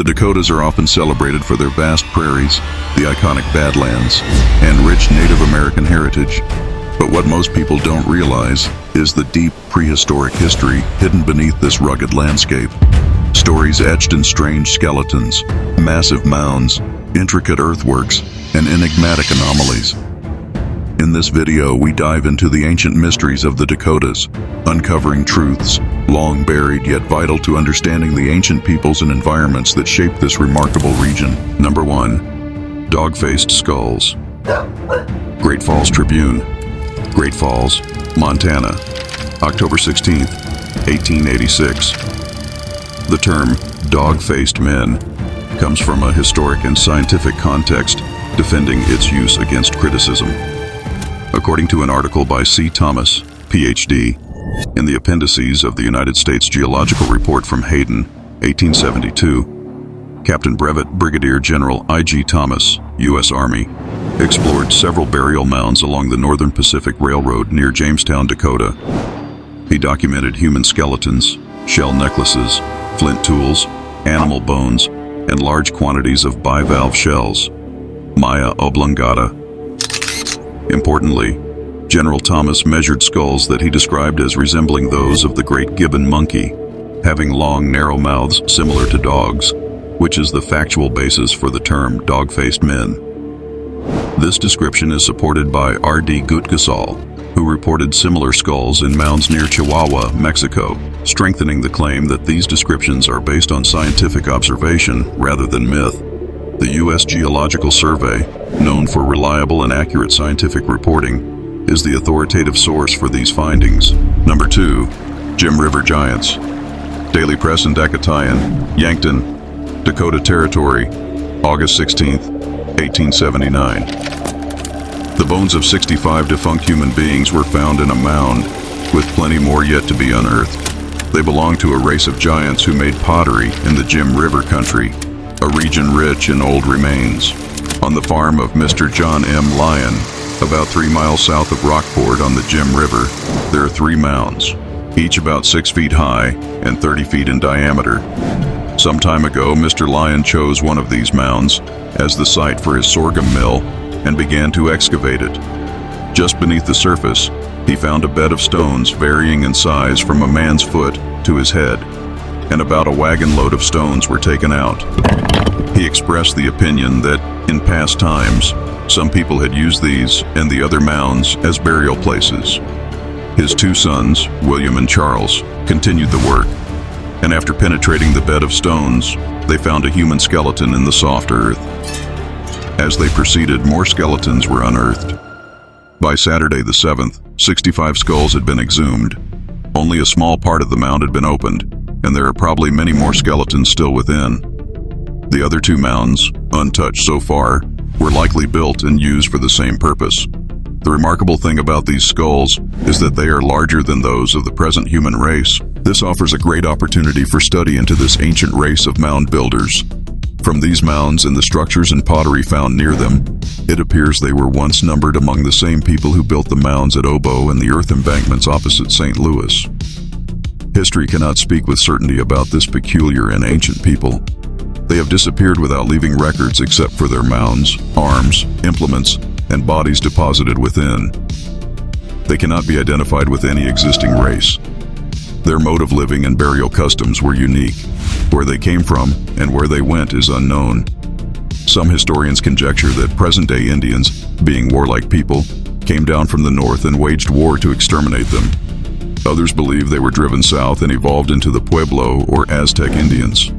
Dakotas are often celebrated for their vast prairies, the iconic Badlands, and rich Native American heritage. But what most people don't realize is the deep prehistoric history hidden beneath this rugged landscape. Stories etched in strange skeletons, massive mounds, intricate earthworks, and enigmatic anomalies. In this video, we dive into the ancient mysteries of the Dakotas, uncovering truths long buried yet vital to understanding the ancient peoples and environments that shaped this remarkable region. Number 1. Dog-faced skulls. Great Falls Tribune, Great Falls, Montana, October 16, 1886. The term dog-faced men comes from a historic and scientific context, defending its use against criticism. According to an article by C. Thomas, Ph.D., in the appendices of the United States Geological Report from Hayden, 1872, Captain Brevet Brigadier General I.G. Thomas, U.S. Army, explored several burial mounds along the Northern Pacific Railroad near Jamestown, Dakota. He documented human skeletons, shell necklaces, flint tools, animal bones, and large quantities of bivalve shells, Maya oblongata. Importantly, General Thomas measured skulls that he described as resembling those of the great gibbon monkey, having long, narrow mouths similar to dogs, which is the factual basis for the term dog-faced men. This description is supported by R.D. Gutgesell, who reported similar skulls in mounds near Chihuahua, Mexico, strengthening the claim that these descriptions are based on scientific observation rather than myth. The U.S. Geological Survey, known for reliable and accurate scientific reporting, is the authoritative source for these findings. Number 2. Jim River Giants. Daily Press and Dakotian, Yankton, Dakota Territory, August 16, 1879. The bones of 65 defunct human beings were found in a mound, with plenty more yet to be unearthed. They belong to a race of giants who made pottery in the Jim River country, a region rich in old remains. On the farm of Mr. John M. Lyon, about 3 miles south of Rockport on the Jim River, there are 3 mounds, each about 6 feet high and 30 feet in diameter. Some time ago, Mr. Lyon chose one of these mounds as the site for his sorghum mill and began to excavate it. Just beneath the surface, he found a bed of stones varying in size from a man's foot to his head, and about a wagon load of stones were taken out. He expressed the opinion that, in past times, some people had used these and the other mounds as burial places. His 2 sons, William and Charles, continued the work, and after penetrating the bed of stones, they found a human skeleton in the soft earth. As they proceeded, more skeletons were unearthed. By Saturday the 7th, 65 skulls had been exhumed. Only a small part of the mound had been opened, and there are probably many more skeletons still within. The other 2 mounds, untouched so far, were likely built and used for the same purpose. The remarkable thing about these skulls is that they are larger than those of the present human race. This offers a great opportunity for study into this ancient race of mound builders. From these mounds and the structures and pottery found near them, it appears they were once numbered among the same people who built the mounds at Obo and the earth embankments opposite St. Louis. History cannot speak with certainty about this peculiar and ancient people. They have disappeared without leaving records except for their mounds, arms, implements, and bodies deposited within. They cannot be identified with any existing race. Their mode of living and burial customs were unique. Where they came from and where they went is unknown. Some historians conjecture that present-day Indians, being warlike people, came down from the north and waged war to exterminate them. Others believe they were driven south and evolved into the Pueblo or Aztec Indians.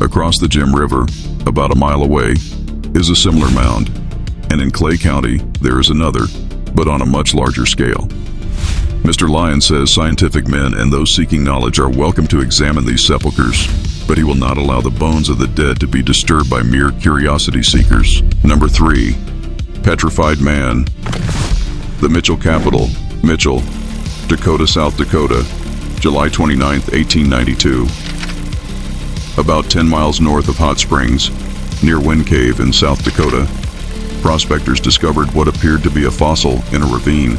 Across the Jim River, about a mile away, is a similar mound, and in Clay County there is another, but on a much larger scale. Mr. Lyon says scientific men and those seeking knowledge are welcome to examine these sepulchres, but he will not allow the bones of the dead to be disturbed by mere curiosity seekers. Number 3. Petrified Man. The Mitchell Capital, Mitchell, Dakota, South Dakota, July 29, 1892. About 10 miles north of Hot Springs, near Wind Cave in South Dakota, prospectors discovered what appeared to be a fossil in a ravine.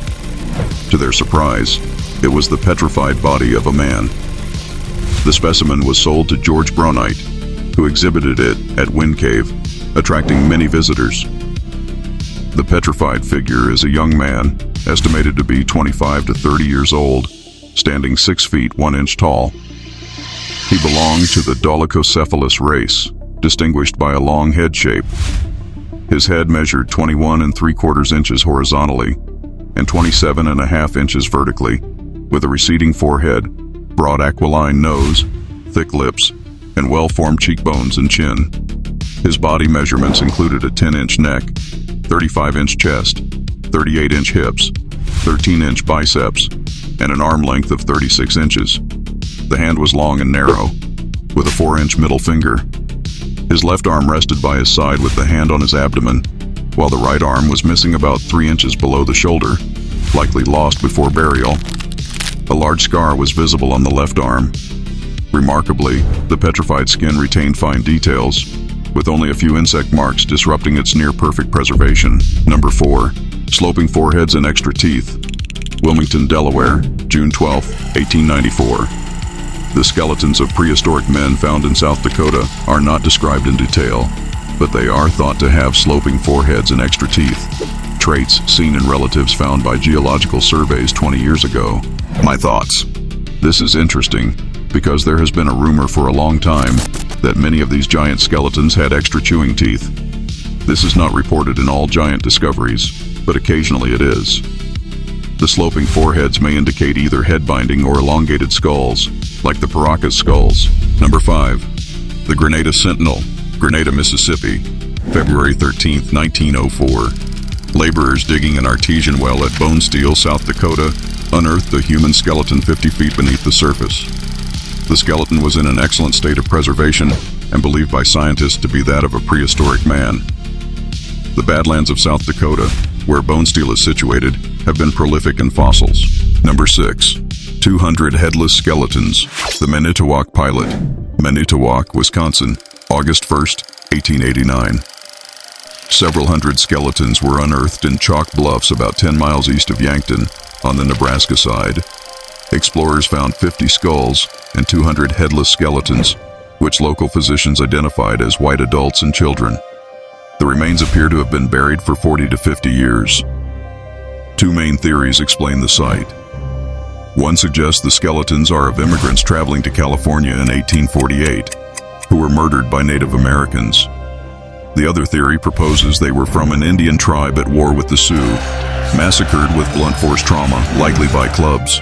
To their surprise, it was the petrified body of a man. The specimen was sold to George Bronite, who exhibited it at Wind Cave, attracting many visitors. The petrified figure is a young man, estimated to be 25 to 30 years old, standing 6 feet 1 inch tall. He belonged to the dolichocephalous race, distinguished by a long head shape. His head measured 21 3/4 inches horizontally and 27.5 inches vertically, with a receding forehead, broad aquiline nose, thick lips, and well-formed cheekbones and chin. His body measurements included a 10-inch neck, 35-inch chest, 38-inch hips, 13-inch biceps, and an arm length of 36 inches. The hand was long and narrow, with a 4-inch middle finger. His left arm rested by his side with the hand on his abdomen, while the right arm was missing about 3 inches below the shoulder, likely lost before burial. A large scar was visible on the left arm. Remarkably, the petrified skin retained fine details, with only a few insect marks disrupting its near-perfect preservation. Number 4. Sloping foreheads and extra teeth. Wilmington, Delaware, June 12, 1894. The skeletons of prehistoric men found in South Dakota are not described in detail, but they are thought to have sloping foreheads and extra teeth, traits seen in relatives found by geological surveys 20 years ago. My thoughts. This is interesting because there has been a rumor for a long time that many of these giant skeletons had extra chewing teeth. This is not reported in all giant discoveries, but occasionally it is. The sloping foreheads may indicate either head binding or elongated skulls, like the Paracas skulls. Number 5. The Grenada Sentinel, Grenada, Mississippi, February 13, 1904. Laborers digging an artesian well at Bone Steel, South Dakota, unearthed a human skeleton 50 feet beneath the surface. The skeleton was in an excellent state of preservation and believed by scientists to be that of a prehistoric man. The Badlands of South Dakota, where Bone Steel is situated, have been prolific in fossils. Number 6. 200 headless skeletons. The Manitowoc Pilot, Manitowoc, Wisconsin, August 1, 1889. Several hundred skeletons were unearthed in chalk bluffs about 10 miles east of Yankton, on the Nebraska side. Explorers found 50 skulls and 200 headless skeletons, which local physicians identified as white adults and children. The remains appear to have been buried for 40 to 50 years. 2 main theories explain the site. One suggests the skeletons are of immigrants traveling to California in 1848, who were murdered by Native Americans. The other theory proposes they were from an Indian tribe at war with the Sioux, massacred with blunt force trauma, likely by clubs.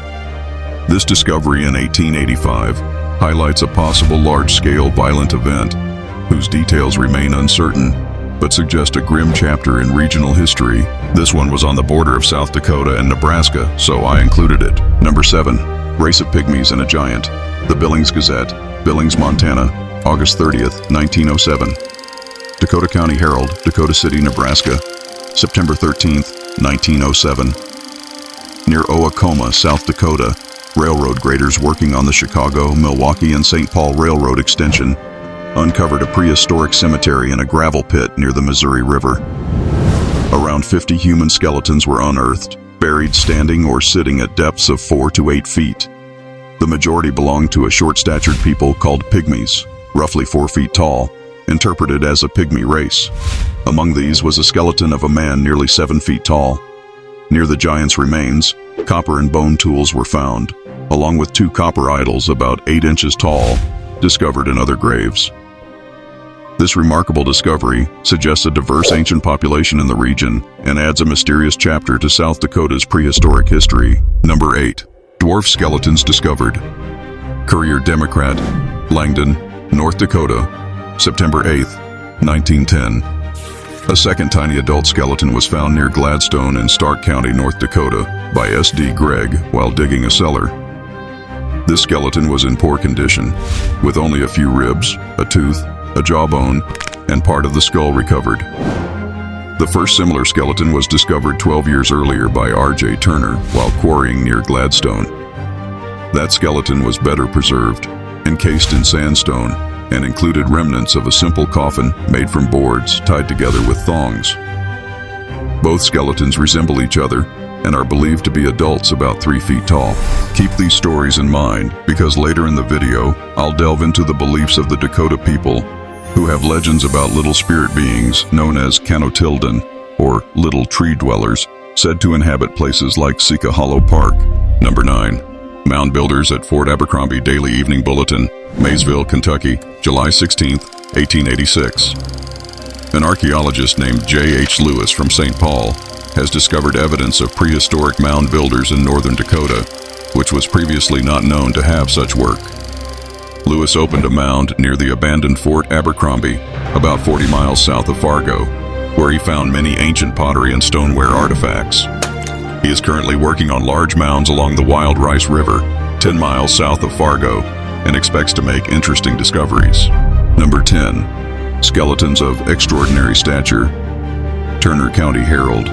This discovery in 1885 highlights a possible large-scale violent event, whose details remain uncertain, but suggest a grim chapter in regional history. This one was on the border of South Dakota and Nebraska, so I included it. Number 7. Race of Pygmies and a Giant. The Billings Gazette, Billings, Montana, August 30th, 1907. Dakota County Herald, Dakota City, Nebraska, September 13th, 1907. Near Oacoma, South Dakota, railroad graders working on the Chicago, Milwaukee, and St. Paul Railroad extension uncovered a prehistoric cemetery in a gravel pit near the Missouri River. Around 50 human skeletons were unearthed, buried standing or sitting at depths of 4 to 8 feet. The majority belonged to a short-statured people called pygmies, roughly 4 feet tall, interpreted as a pygmy race. Among these was a skeleton of a man nearly 7 feet tall. Near the giant's remains, copper and bone tools were found, along with 2 copper idols about 8 inches tall, discovered in other graves. This remarkable discovery suggests a diverse ancient population in the region and adds a mysterious chapter to South Dakota's prehistoric history. Number 8. Dwarf skeletons discovered. Courier Democrat, Langdon, North Dakota, September 8, 1910. A second tiny adult skeleton was found near Gladstone in Stark County, North Dakota, by S.D. Gregg while digging a cellar. This skeleton was in poor condition, with only a few ribs, a tooth, a jawbone, and part of the skull recovered. The first similar skeleton was discovered 12 years earlier by R.J. Turner while quarrying near Gladstone. That skeleton was better preserved, encased in sandstone, and included remnants of a simple coffin made from boards tied together with thongs. Both skeletons resemble each other and are believed to be adults about 3 feet tall. Keep these stories in mind because later in the video, I'll delve into the beliefs of the Dakota people who have legends about little spirit beings known as Canotildan, or little tree dwellers, said to inhabit places like Sika Hollow Park. Number 9. Mound builders at Fort Abercrombie Daily Evening Bulletin, Maysville, Kentucky, July 16, 1886. An archaeologist named J.H. Lewis from St. Paul has discovered evidence of prehistoric mound builders in northern Dakota, which was previously not known to have such work. Lewis opened a mound near the abandoned Fort Abercrombie, about 40 miles south of Fargo, where he found many ancient pottery and stoneware artifacts. He is currently working on large mounds along the Wild Rice River, 10 miles south of Fargo, and expects to make interesting discoveries. Number 10. Skeletons of extraordinary stature. Turner County Herald,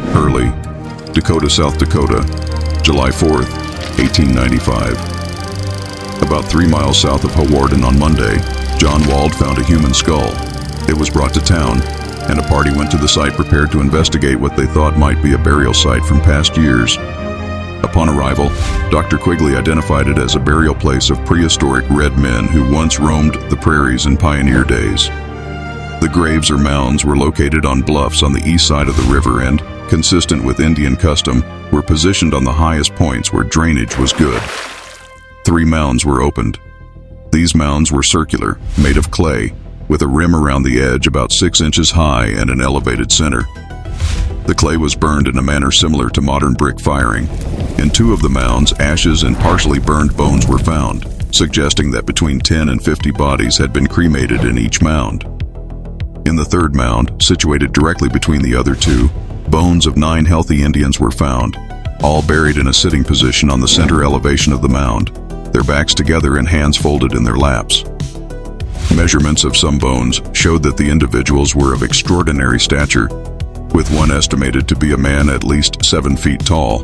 Hurley, Dakota, South Dakota, July 4th, 1895. About 3 miles south of Hawarden on Monday, John Wald found a human skull. It was brought to town, and a party went to the site prepared to investigate what they thought might be a burial site from past years. Upon arrival, Dr. Quigley identified it as a burial place of prehistoric red men who once roamed the prairies in pioneer days. The graves or mounds were located on bluffs on the east side of the river and, consistent with Indian custom, were positioned on the highest points where drainage was good. 3 mounds were opened. These mounds were circular, made of clay, with a rim around the edge about 6 inches high and an elevated center. The clay was burned in a manner similar to modern brick firing. In 2 of the mounds, ashes and partially burned bones were found, suggesting that between 10 and 50 bodies had been cremated in each mound. In the 3rd mound, situated directly between the other 2, bones of 9 healthy Indians were found, all buried in a sitting position on the center elevation of the mound, their backs together and hands folded in their laps. Measurements of some bones showed that the individuals were of extraordinary stature, with one estimated to be a man at least 7 feet tall.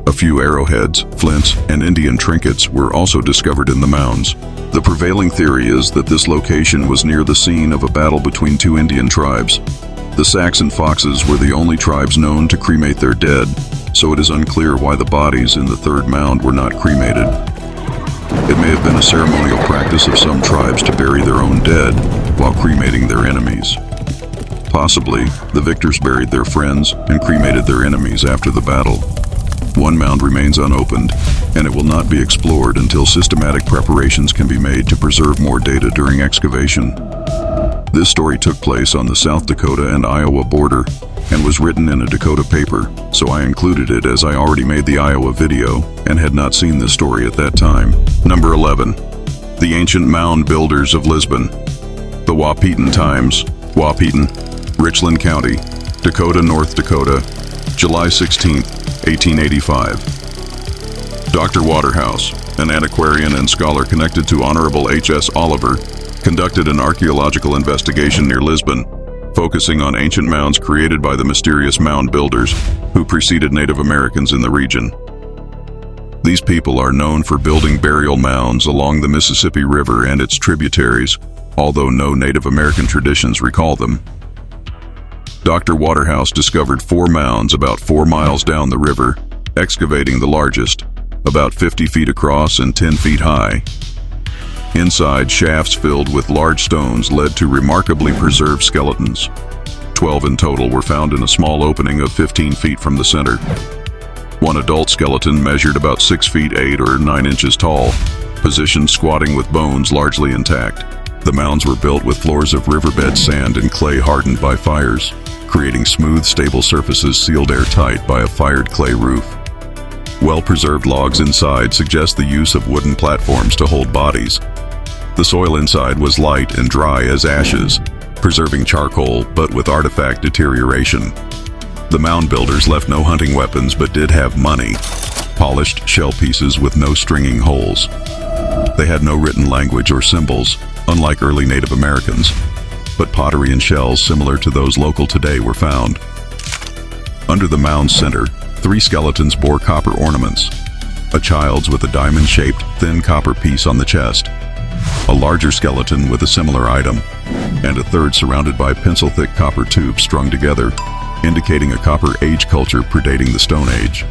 A few arrowheads, flints, and Indian trinkets were also discovered in the mounds. The prevailing theory is that this location was near the scene of a battle between 2 Indian tribes. The Sacs and Foxes were the only tribes known to cremate their dead, so it is unclear why the bodies in the 3rd mound were not cremated. It may have been a ceremonial practice of some tribes to bury their own dead while cremating their enemies. Possibly, the victors buried their friends and cremated their enemies after the battle. 1 mound remains unopened, and it will not be explored until systematic preparations can be made to preserve more data during excavation. This story took place on the South Dakota and Iowa border and was written in a Dakota paper, so I included it as I already made the Iowa video and had not seen this story at that time. Number 11. The Ancient Mound Builders of Lisbon. The Wahpeton Times, Wahpeton, Richland County, Dakota, North Dakota, July 16, 1885. Dr. Waterhouse, an antiquarian and scholar connected to Honorable H.S. Oliver, conducted an archaeological investigation near Lisbon, focusing on ancient mounds created by the mysterious mound builders who preceded Native Americans in the region. These people are known for building burial mounds along the Mississippi River and its tributaries, although no Native American traditions recall them. Dr. Waterhouse discovered 4 mounds about 4 miles down the river, excavating the largest, about 50 feet across and 10 feet high. Inside, shafts filled with large stones led to remarkably preserved skeletons. 12 in total were found in a small opening of 15 feet from the center. 1 adult skeleton measured about 6 feet 8 or 9 inches tall, positioned squatting with bones largely intact. The mounds were built with floors of riverbed sand and clay hardened by fires, creating smooth, stable surfaces sealed airtight by a fired clay roof. Well-preserved logs inside suggest the use of wooden platforms to hold bodies. The soil inside was light and dry as ashes, preserving charcoal but with artifact deterioration. The mound builders left no hunting weapons but did have money, polished shell pieces with no stringing holes. They had no written language or symbols, unlike early Native Americans, but pottery and shells similar to those local today were found. Under the mound's center, 3 skeletons bore copper ornaments, a child's with a diamond-shaped thin copper piece on the chest, a larger skeleton with a similar item, and a 3rd surrounded by pencil-thick copper tubes strung together, indicating a Copper Age culture predating the Stone Age.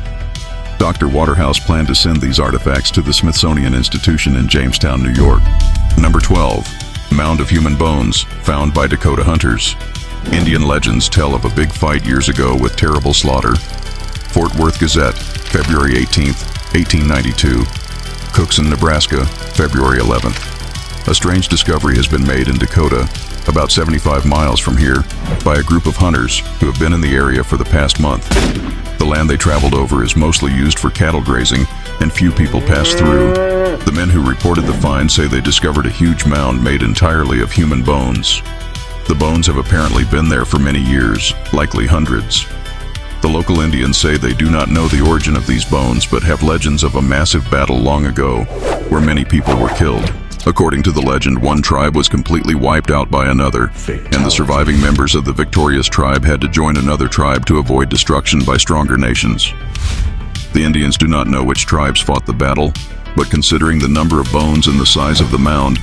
Dr. Waterhouse planned to send these artifacts to the Smithsonian Institution in Jamestown, New York. Number 12. Mound of human bones found by Dakota hunters. Indian legends tell of a big fight years ago with terrible slaughter. Fort Worth Gazette, February 18th, 1892. Cookson, Nebraska, February 11th. A strange discovery has been made in Dakota, about 75 miles from here, by a group of hunters who have been in the area for the past month. The land they traveled over is mostly used for cattle grazing, and few people pass through. The men who reported the find say they discovered a huge mound made entirely of human bones. The bones have apparently been there for many years, likely hundreds. The local Indians say they do not know the origin of these bones, but have legends of a massive battle long ago, where many people were killed. According to the legend, one tribe was completely wiped out by another, and the surviving members of the victorious tribe had to join another tribe to avoid destruction by stronger nations. The Indians do not know which tribes fought the battle, but considering the number of bones and the size of the mound,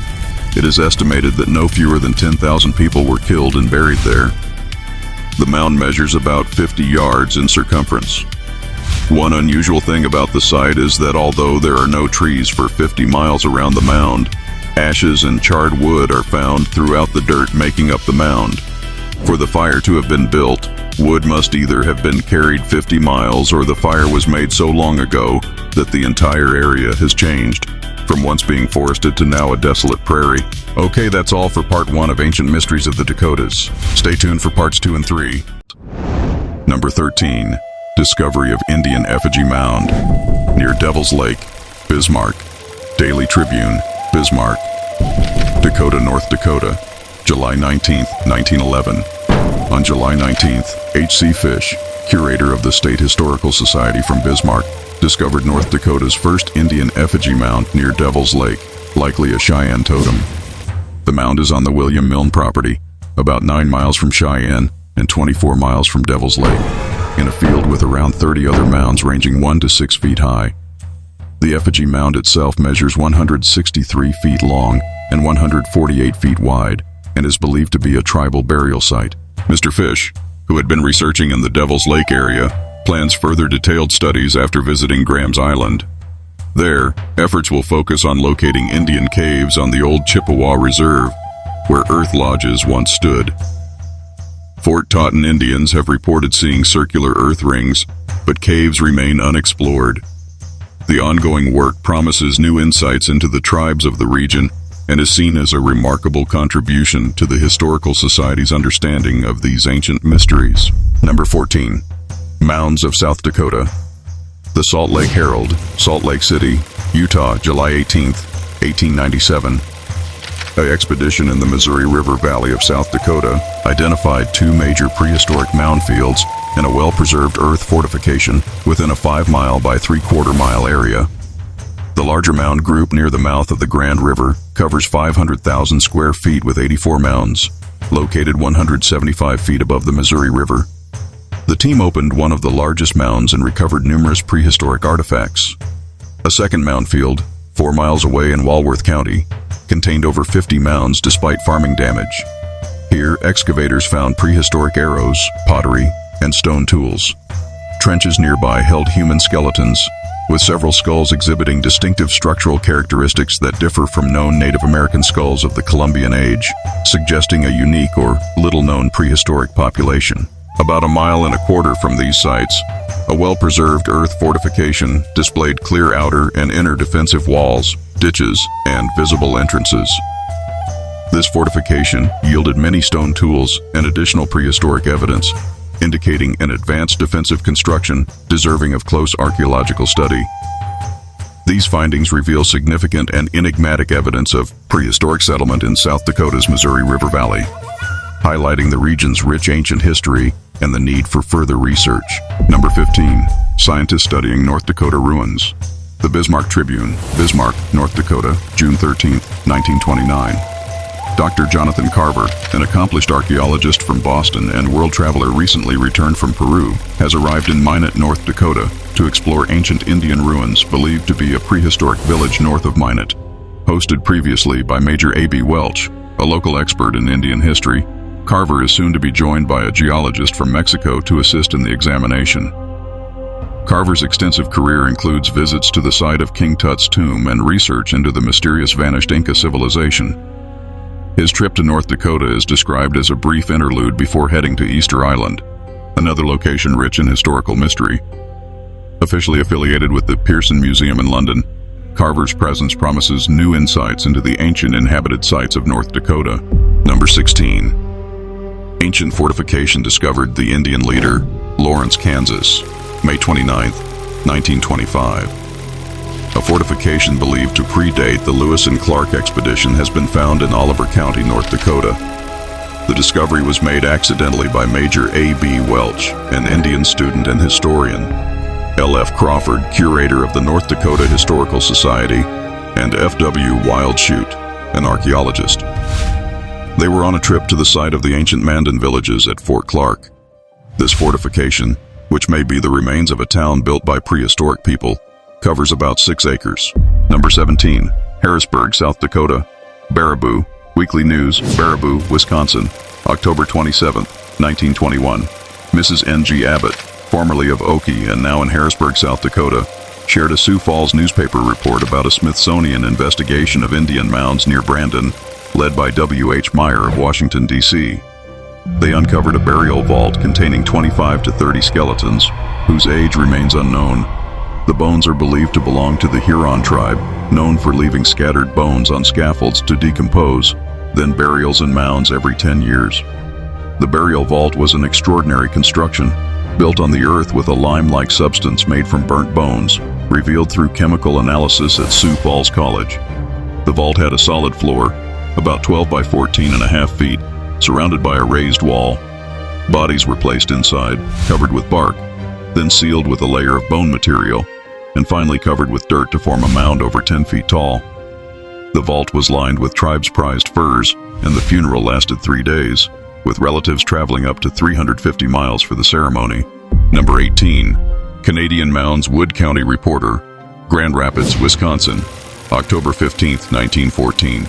it is estimated that no fewer than 10,000 people were killed and buried there. The mound measures about 50 yards in circumference. One unusual thing about the site is that although there are no trees for 50 miles around the mound, ashes and charred wood are found throughout the dirt making up the mound. For the fire to have been built, wood must either have been carried 50 miles or the fire was made so long ago that the entire area has changed, from once being forested to now a desolate prairie. Okay, that's all for part 1 of Ancient Mysteries of the Dakotas. Stay tuned for parts 2 and 3. Number 13. Discovery of Indian Effigy Mound near Devil's Lake, Bismarck. Daily Tribune, Bismarck, Dakota, North Dakota, July 19, 1911. On July 19th, H.C. Fish, curator of the State Historical Society from Bismarck, discovered North Dakota's first Indian effigy mound near Devil's Lake, likely a Cheyenne totem. The mound is on the William Milne property, about 9 miles from Cheyenne and 24 miles from Devil's Lake, in a field with around 30 other mounds ranging 1 to 6 feet high. The effigy mound itself measures 163 feet long and 148 feet wide, and is believed to be a tribal burial site. Mr. Fish, who had been researching in the Devil's Lake area, plans further detailed studies after visiting Graham's Island. There, efforts will focus on locating Indian caves on the old Chippewa Reserve, where earth lodges once stood. Fort Totten Indians have reported seeing circular earth rings, but caves remain unexplored. The ongoing work promises new insights into the tribes of the region and is seen as a remarkable contribution to the Historical Society's understanding of these ancient mysteries. Number 14. Mounds of South Dakota. The Salt Lake Herald, Salt Lake City, Utah, July 18, 1897. An expedition in the Missouri River Valley of South Dakota identified 2 major prehistoric mound fields and a well-preserved earth fortification within a 5-mile by 3/4-mile area. The larger mound group near the mouth of the Grand River covers 500,000 square feet with 84 mounds, located 175 feet above the Missouri River. The team opened one of the largest mounds and recovered numerous prehistoric artifacts. A second mound field, 4 miles away in Walworth County, contained over 50 mounds despite farming damage. Here, excavators found prehistoric arrows, pottery, and stone tools. Trenches nearby held human skeletons, with several skulls exhibiting distinctive structural characteristics that differ from known Native American skulls of the Columbian Age, suggesting a unique or little-known prehistoric population. About 1.25 miles from these sites, a well-preserved earth fortification displayed clear outer and inner defensive walls, ditches, and visible entrances. This fortification yielded many stone tools and additional prehistoric evidence, indicating an advanced defensive construction deserving of close archaeological study. These findings reveal significant and enigmatic evidence of prehistoric settlement in South Dakota's Missouri River Valley, highlighting the region's rich ancient history and the need for further research. Number 15. Scientists studying North Dakota ruins. The Bismarck Tribune, Bismarck, North Dakota, June 13, 1929. Dr. Jonathan Carver, an accomplished archaeologist from Boston and world traveler recently returned from Peru, has arrived in Minot, North Dakota, to explore ancient Indian ruins believed to be a prehistoric village north of Minot. Hosted previously by Major A.B. Welch, a local expert in Indian history, Carver is soon to be joined by a geologist from Mexico to assist in the examination. Carver's extensive career includes visits to the site of King Tut's tomb and research into the mysterious vanished Inca civilization. His trip to North Dakota is described as a brief interlude before heading to Easter Island, another location rich in historical mystery. Officially affiliated with the Pearson Museum in London, Carver's presence promises new insights into the ancient inhabited sites of North Dakota. Number 16. Ancient fortification discovered the Indian leader, Lawrence, Kansas, May 29, 1925. A fortification believed to predate the Lewis and Clark expedition has been found in Oliver County, North Dakota. The discovery was made accidentally by Major A.B. Welch, an Indian student and historian, L.F. Crawford, curator of the North Dakota Historical Society, and F.W. Wildschut, an archaeologist. They were on a trip to the site of the ancient Mandan villages at Fort Clark. This fortification, which may be the remains of a town built by prehistoric people, covers about 6 acres. Number 17. Harrisburg, South Dakota. Baraboo, Weekly News, Baraboo, Wisconsin, October 27, 1921. Mrs. N.G. Abbott, formerly of Okie and now in Harrisburg, South Dakota, shared a Sioux Falls newspaper report about a Smithsonian investigation of Indian mounds near Brandon, led by W.H. Meyer of Washington, D.C. They uncovered a burial vault containing 25 to 30 skeletons, whose age remains unknown. The bones are believed to belong to the Huron tribe, known for leaving scattered bones on scaffolds to decompose, then burials in mounds every 10 years. The burial vault was an extraordinary construction, built on the earth with a lime-like substance made from burnt bones, revealed through chemical analysis at Sioux Falls College. The vault had a solid floor, about 12 by 14.5 feet, surrounded by a raised wall. Bodies were placed inside, covered with bark, then sealed with a layer of bone material, and finally covered with dirt to form a mound over 10 feet tall. The vault was lined with tribes' prized furs, and the funeral lasted 3 days, with relatives traveling up to 350 miles for the ceremony. Number 18. Canadian Mounds Wood County Reporter, Grand Rapids, Wisconsin, October 15, 1914.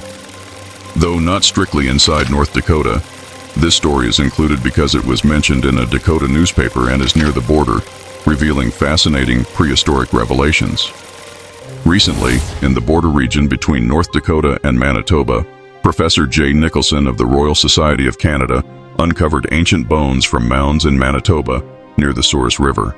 Though not strictly inside North Dakota, this story is included because it was mentioned in a Dakota newspaper and is near the border, revealing fascinating prehistoric revelations. Recently, in the border region between North Dakota and Manitoba, Professor J. Nicholson of the Royal Society of Canada uncovered ancient bones from mounds in Manitoba near the Source River.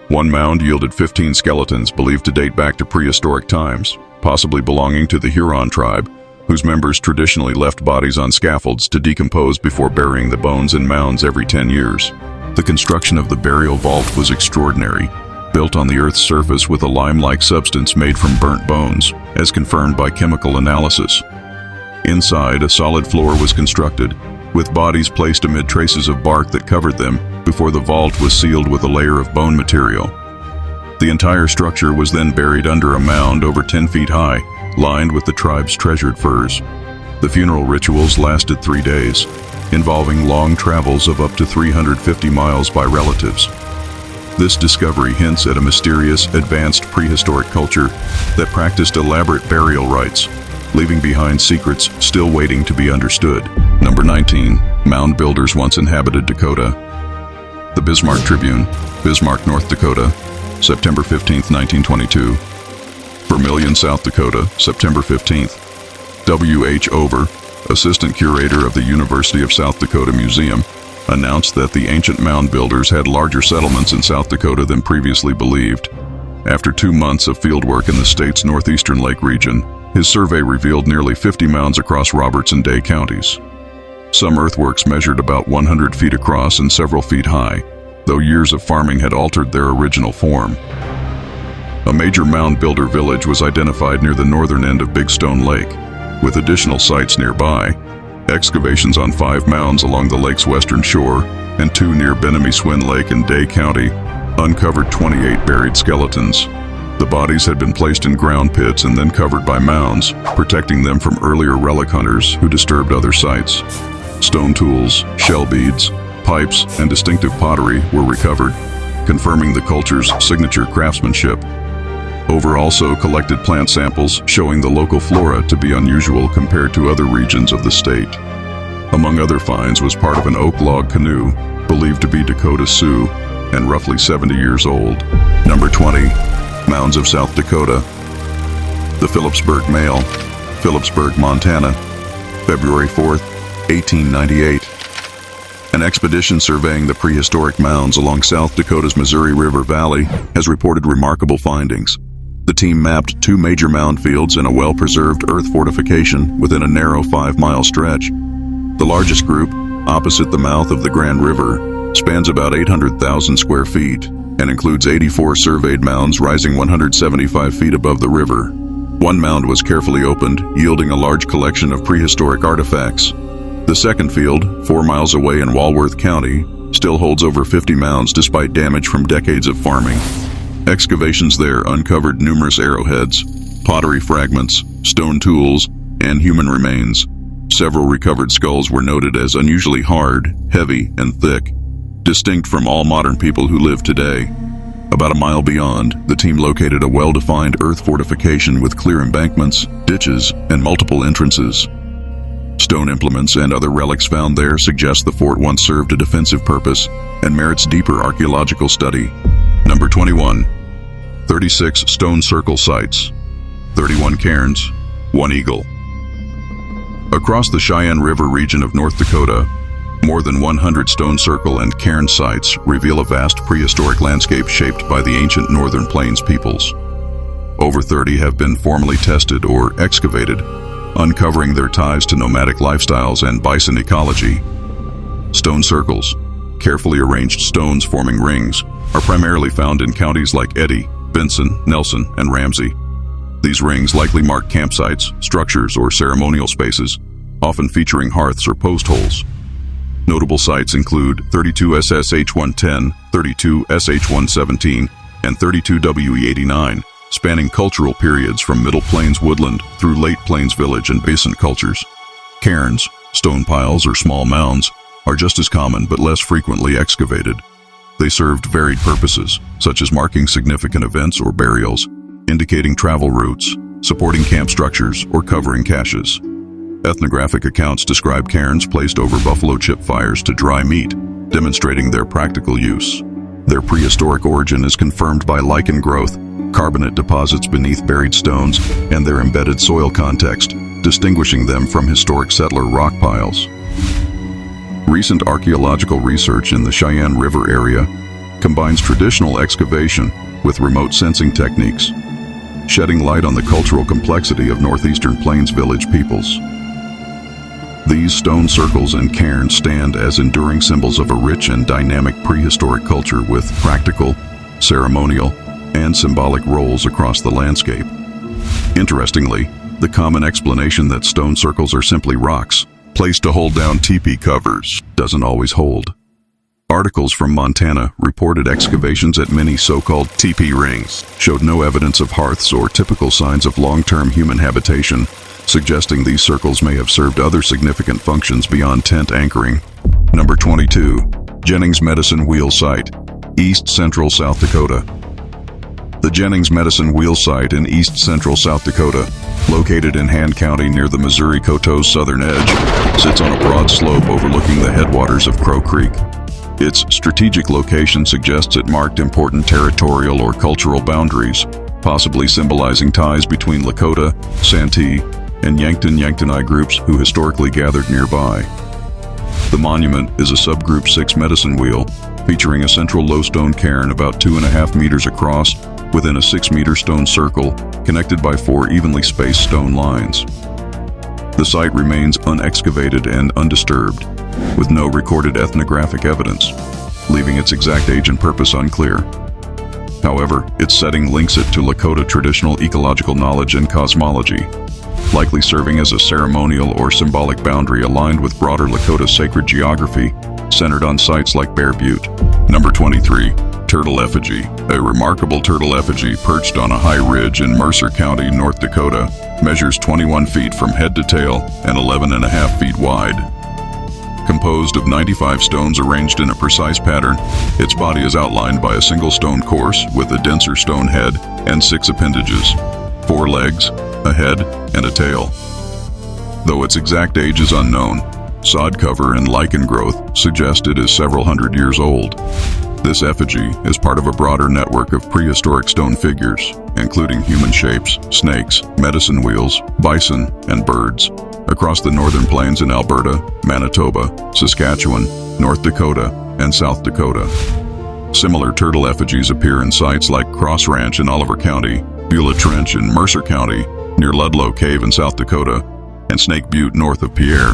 One mound yielded 15 skeletons believed to date back to prehistoric times, possibly belonging to the Huron tribe, whose members traditionally left bodies on scaffolds to decompose before burying the bones in mounds every 10 years. The construction of the burial vault was extraordinary, built on the Earth's surface with a lime-like substance made from burnt bones, as confirmed by chemical analysis. Inside, a solid floor was constructed, with bodies placed amid traces of bark that covered them before the vault was sealed with a layer of bone material. The entire structure was then buried under a mound over 10 feet high, lined with the tribe's treasured furs. The funeral rituals lasted 3 days, involving long travels of up to 350 miles by relatives. This discovery hints at a mysterious, advanced prehistoric culture that practiced elaborate burial rites, leaving behind secrets still waiting to be understood. Number 19. Mound builders once inhabited Dakota. The Bismarck Tribune, Bismarck, North Dakota, September 15, 1922. Vermilion, South Dakota, September 15th. W.H. Over, assistant curator of the University of South Dakota Museum, announced that the ancient mound builders had larger settlements in South Dakota than previously believed. After 2 months of fieldwork in the state's northeastern lake region, his survey revealed nearly 50 mounds across Roberts and Day counties. Some earthworks measured about 100 feet across and several feet high, though years of farming had altered their original form. A major mound builder village was identified near the northern end of Big Stone Lake, with additional sites nearby. Excavations on 5 mounds along the lake's western shore and 2 near Benemy-Swin Lake in Day County uncovered 28 buried skeletons. The bodies had been placed in ground pits and then covered by mounds, protecting them from earlier relic hunters who disturbed other sites. Stone tools, shell beads, pipes, and distinctive pottery were recovered, confirming the culture's signature craftsmanship. Over also collected plant samples showing the local flora to be unusual compared to other regions of the state. Among other finds was part of an oak log canoe, believed to be Dakota Sioux and roughly 70 years old. Number 20. Mounds of South Dakota. The Phillipsburg Mail, Phillipsburg, Montana, February 4th, 1898. An expedition surveying the prehistoric mounds along South Dakota's Missouri River Valley has reported remarkable findings. The team mapped 2 major mound fields and a well-preserved earth fortification within a narrow 5-mile stretch. The largest group, opposite the mouth of the Grand River, spans about 800,000 square feet and includes 84 surveyed mounds rising 175 feet above the river. One mound was carefully opened, yielding a large collection of prehistoric artifacts. The second field, 4 miles away in Walworth County, still holds over 50 mounds despite damage from decades of farming. Excavations there uncovered numerous arrowheads, pottery fragments, stone tools, and human remains. Several recovered skulls were noted as unusually hard, heavy, and thick, distinct from all modern people who live today. About a mile beyond, the team located a well-defined earth fortification with clear embankments, ditches, and multiple entrances. Stone implements and other relics found there suggest the fort once served a defensive purpose and merits deeper archaeological study. Number 21. 36 stone circle sites, 31 cairns, 1 eagle. Across the Cheyenne River region of North Dakota, more than 100 stone circle and cairn sites reveal a vast prehistoric landscape shaped by the ancient Northern Plains peoples. Over 30 have been formally tested or excavated, uncovering their ties to nomadic lifestyles and bison ecology. Stone circles, carefully arranged stones forming rings, are primarily found in counties like Eddy, Benson, Nelson, and Ramsey. These rings likely mark campsites, structures, or ceremonial spaces, often featuring hearths or post holes. Notable sites include 32 SSH-110, 32 SH-117, and 32 WE-89, spanning cultural periods from Middle Plains woodland through Late Plains village and basin cultures. Cairns, stone piles or small mounds, are just as common but less frequently excavated. They served varied purposes, such as marking significant events or burials, indicating travel routes, supporting camp structures, or covering caches. Ethnographic accounts describe cairns placed over buffalo chip fires to dry meat, demonstrating their practical use. Their prehistoric origin is confirmed by lichen growth, carbonate deposits beneath buried stones, and their embedded soil context, distinguishing them from historic settler rock piles. Recent archaeological research in the Cheyenne River area combines traditional excavation with remote sensing techniques, shedding light on the cultural complexity of northeastern Plains village peoples. These stone circles and cairns stand as enduring symbols of a rich and dynamic prehistoric culture with practical, ceremonial, and symbolic roles across the landscape. Interestingly, the common explanation that stone circles are simply rocks placed to hold down teepee covers doesn't always hold. Articles from Montana reported excavations at many so-called teepee rings showed no evidence of hearths or typical signs of long-term human habitation, suggesting these circles may have served other significant functions beyond tent anchoring. Number 22. Jennings Medicine Wheel Site, East Central South Dakota. The Jennings Medicine Wheel Site in East Central South Dakota, located in Han County near the Missouri Coteau's southern edge, sits on a broad slope overlooking the headwaters of Crow Creek. Its strategic location suggests it marked important territorial or cultural boundaries, possibly symbolizing ties between Lakota, Santee, and Yankton groups who historically gathered nearby. The monument is a subgroup 6 medicine wheel, featuring a central low stone cairn about 2.5 meters across within a 6-meter stone circle connected by 4 evenly spaced stone lines. The site remains unexcavated and undisturbed, with no recorded ethnographic evidence, leaving its exact age and purpose unclear. However, its setting links it to Lakota traditional ecological knowledge and cosmology, likely serving as a ceremonial or symbolic boundary aligned with broader Lakota sacred geography centered on sites like Bear Butte. Number 23. Turtle Effigy. A remarkable turtle effigy perched on a high ridge in Mercer County, North Dakota, measures 21 feet from head to tail and 11.5 feet wide. Composed of 95 stones arranged in a precise pattern, its body is outlined by a single stone course with a denser stone head and 6 appendages, 4 legs, a head, and a tail. Though its exact age is unknown, sod cover and lichen growth suggest it is several hundred years old. This effigy is part of a broader network of prehistoric stone figures, including human shapes, snakes, medicine wheels, bison, and birds, across the northern plains in Alberta, Manitoba, Saskatchewan, North Dakota, and South Dakota. Similar turtle effigies appear in sites like Cross Ranch in Oliver County, Beulah Trench in Mercer County, near Ludlow Cave in South Dakota, and Snake Butte north of Pierre.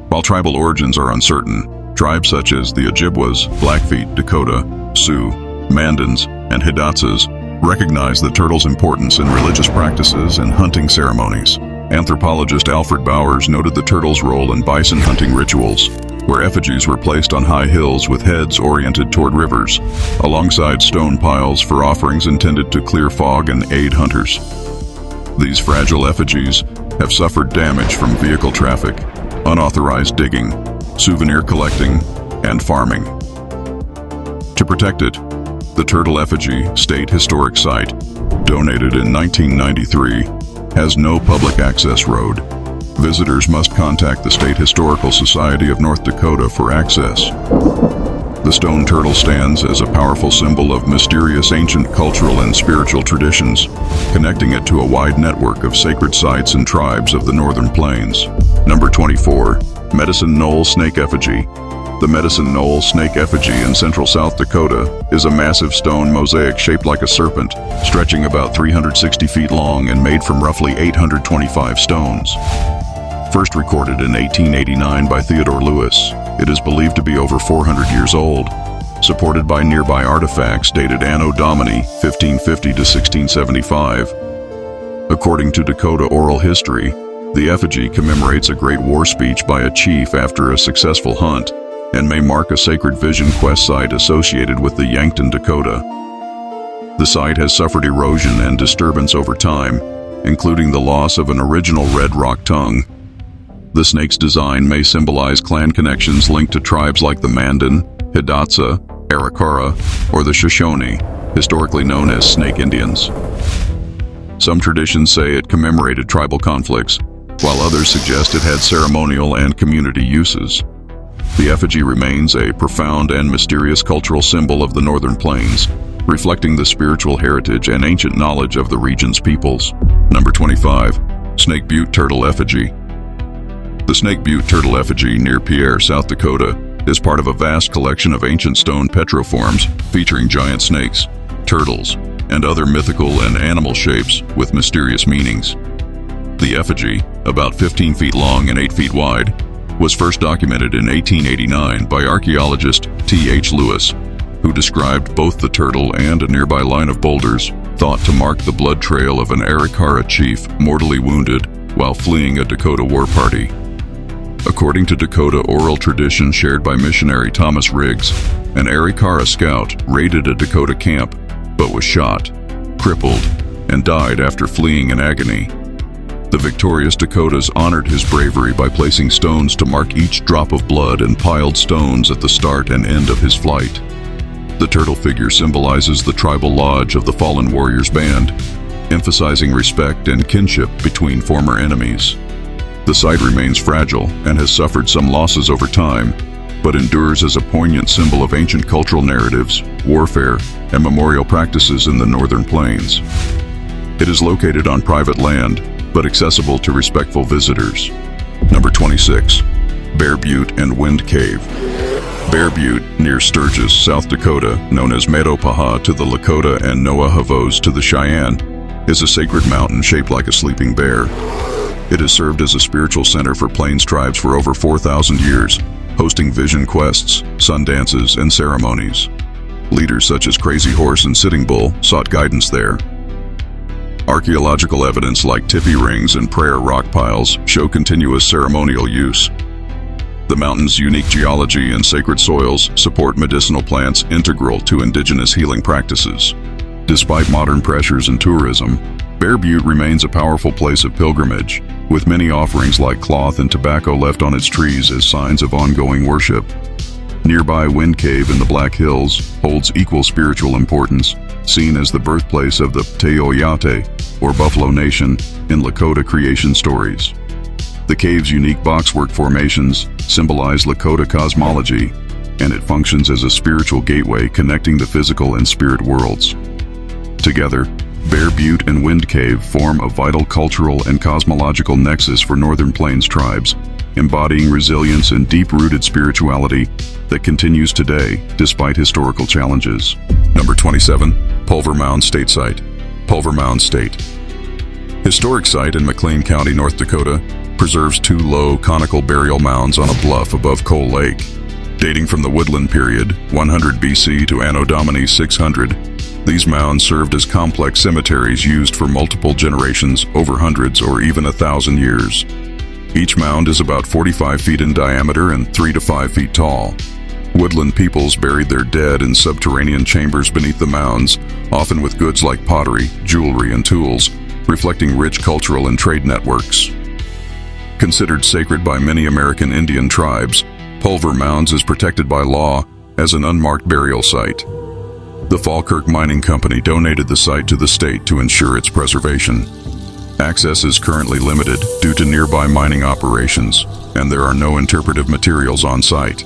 While tribal origins are uncertain, tribes such as the Ojibwas, Blackfeet, Dakota, Sioux, Mandans, and Hidatsas recognize the turtle's importance in religious practices and hunting ceremonies. Anthropologist Alfred Bowers noted the turtle's role in bison hunting rituals, where effigies were placed on high hills with heads oriented toward rivers, alongside stone piles for offerings intended to clear fog and aid hunters. These fragile effigies have suffered damage from vehicle traffic, unauthorized digging, souvenir collecting, and farming. To protect it, the Turtle Effigy State Historic Site, donated in 1993, has no public access road. Visitors must contact the State Historical Society of North Dakota for access. The stone turtle stands as a powerful symbol of mysterious ancient cultural and spiritual traditions, connecting it to a wide network of sacred sites and tribes of the Northern Plains. Number 24. Medicine Knoll Snake Effigy. The Medicine Knoll Snake Effigy in central South Dakota is a massive stone mosaic shaped like a serpent, stretching about 360 feet long and made from roughly 825 stones. First recorded in 1889 by Theodore Lewis, it is believed to be over 400 years old, supported by nearby artifacts dated Anno Domini 1550 to 1675. According to Dakota oral history, the effigy commemorates a great war speech by a chief after a successful hunt, and may mark a sacred vision quest site associated with the Yankton, Dakota. The site has suffered erosion and disturbance over time, including the loss of an original red rock tongue. The snake's design may symbolize clan connections linked to tribes like the Mandan, Hidatsa, Arikara, or the Shoshone, historically known as Snake Indians. Some traditions say it commemorated tribal conflicts, while others suggest it had ceremonial and community uses. The effigy remains a profound and mysterious cultural symbol of the Northern Plains, reflecting the spiritual heritage and ancient knowledge of the region's peoples. Number 25. Snake Butte Turtle Effigy. The Snake Butte Turtle Effigy near Pierre, South Dakota, is part of a vast collection of ancient stone petroforms featuring giant snakes, turtles, and other mythical and animal shapes with mysterious meanings. The effigy, about 15 feet long and 8 feet wide, was first documented in 1889 by archaeologist T.H. Lewis, who described both the turtle and a nearby line of boulders thought to mark the blood trail of an Arikara chief mortally wounded while fleeing a Dakota war party. According to Dakota oral tradition shared by missionary Thomas Riggs, an Arikara scout raided a Dakota camp, but was shot, crippled, and died after fleeing in agony. The victorious Dakotas honored his bravery by placing stones to mark each drop of blood and piled stones at the start and end of his flight. The turtle figure symbolizes the tribal lodge of the fallen warrior's band, emphasizing respect and kinship between former enemies. The site remains fragile and has suffered some losses over time, but endures as a poignant symbol of ancient cultural narratives, warfare, and memorial practices in the Northern Plains. It is located on private land, but accessible to respectful visitors. Number 26. Bear Butte and Wind Cave. Bear Butte, near Sturgis, South Dakota, known as Medopaha to the Lakota and Noahavos to the Cheyenne, is a sacred mountain shaped like a sleeping bear. It has served as a spiritual center for Plains tribes for over 4,000 years, hosting vision quests, sun dances, and ceremonies. Leaders such as Crazy Horse and Sitting Bull sought guidance there. Archaeological evidence like tipi rings and prayer rock piles show continuous ceremonial use. The mountain's unique geology and sacred soils support medicinal plants integral to indigenous healing practices. Despite modern pressures and tourism, Bear Butte remains a powerful place of pilgrimage, with many offerings like cloth and tobacco left on its trees as signs of ongoing worship. Nearby Wind Cave in the Black Hills holds equal spiritual importance, seen as the birthplace of the Teoyate, or Buffalo Nation, in Lakota creation stories. The cave's unique boxwork formations symbolize Lakota cosmology, and it functions as a spiritual gateway connecting the physical and spirit worlds. Together, Bear Butte and Wind Cave form a vital cultural and cosmological nexus for Northern Plains tribes, embodying resilience and deep-rooted spirituality that continues today despite historical challenges. Number 27, Pulver Mound State Site. Pulver Mound State. Historic site in McLean County, North Dakota, preserves two low, conical burial mounds on a bluff above Coal Lake. Dating from the Woodland period, 100 BC to Anno Domini 600, these mounds served as complex cemeteries used for multiple generations over hundreds or even 1,000 years. Each mound is about 45 feet in diameter and 3 to 5 feet tall. Woodland peoples buried their dead in subterranean chambers beneath the mounds, often with goods like pottery, jewelry, and tools, reflecting rich cultural and trade networks. Considered sacred by many American Indian tribes, Pulver Mounds is protected by law as an unmarked burial site. The Falkirk Mining Company donated the site to the state to ensure its preservation. Access is currently limited due to nearby mining operations, and there are no interpretive materials on site.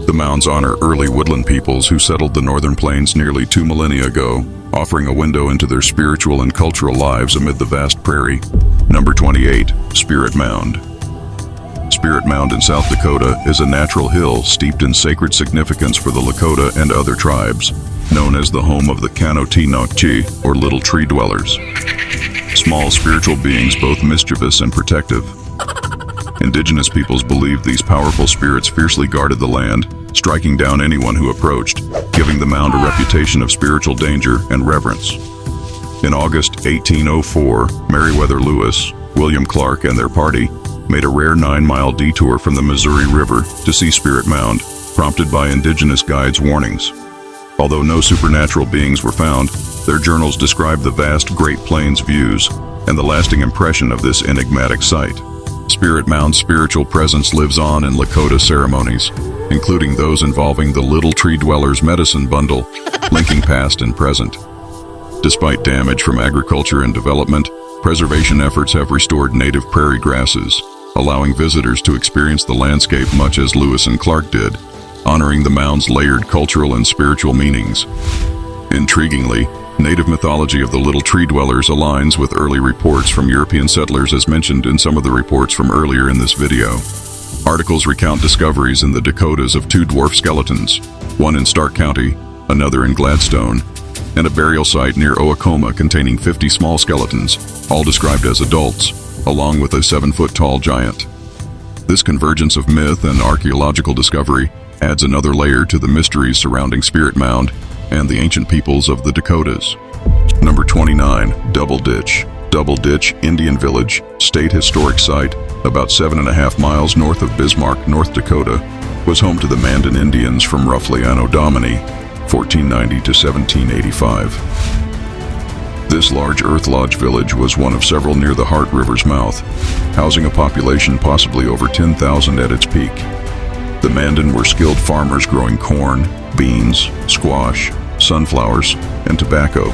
The mounds honor early woodland peoples who settled the Northern Plains nearly 2 millennia ago, offering a window into their spiritual and cultural lives amid the vast prairie. Number 28, Spirit Mound. Spirit Mound in South Dakota is a natural hill steeped in sacred significance for the Lakota and other tribes, known as the home of the Kanotinochi, or Little Tree Dwellers. Small spiritual beings, both mischievous and protective. Indigenous peoples believed these powerful spirits fiercely guarded the land, striking down anyone who approached, giving the mound a reputation of spiritual danger and reverence. In August 1804, Meriwether Lewis, William Clark, and their party made a rare 9-mile detour from the Missouri River to see Spirit Mound, prompted by indigenous guides' warnings. Although no supernatural beings were found, their journals describe the vast Great Plains views and the lasting impression of this enigmatic site. Spirit Mound's spiritual presence lives on in Lakota ceremonies, including those involving the Little Tree Dwellers medicine bundle, linking past and present. Despite damage from agriculture and development, preservation efforts have restored native prairie grasses, allowing visitors to experience the landscape much as Lewis and Clark did, honoring the mound's layered cultural and spiritual meanings. Intriguingly, native mythology of the Little Tree Dwellers aligns with early reports from European settlers as mentioned in some of the reports from earlier in this video. Articles recount discoveries in the Dakotas of 2 dwarf skeletons, one in Stark County, another in Gladstone, and a burial site near Oacoma containing 50 small skeletons, all described as adults, along with a 7-foot-tall giant. This convergence of myth and archaeological discovery adds another layer to the mysteries surrounding Spirit Mound and the ancient peoples of the Dakotas. Number 29, Double Ditch. Double Ditch Indian Village, state historic site, about 7.5 miles north of Bismarck, North Dakota, was home to the Mandan Indians from roughly Anno Domini 1490 to 1785. This large earth lodge village was one of several near the Heart River's mouth, housing a population possibly over 10,000 at its peak. The Mandan were skilled farmers growing corn, beans, squash, sunflowers, and tobacco,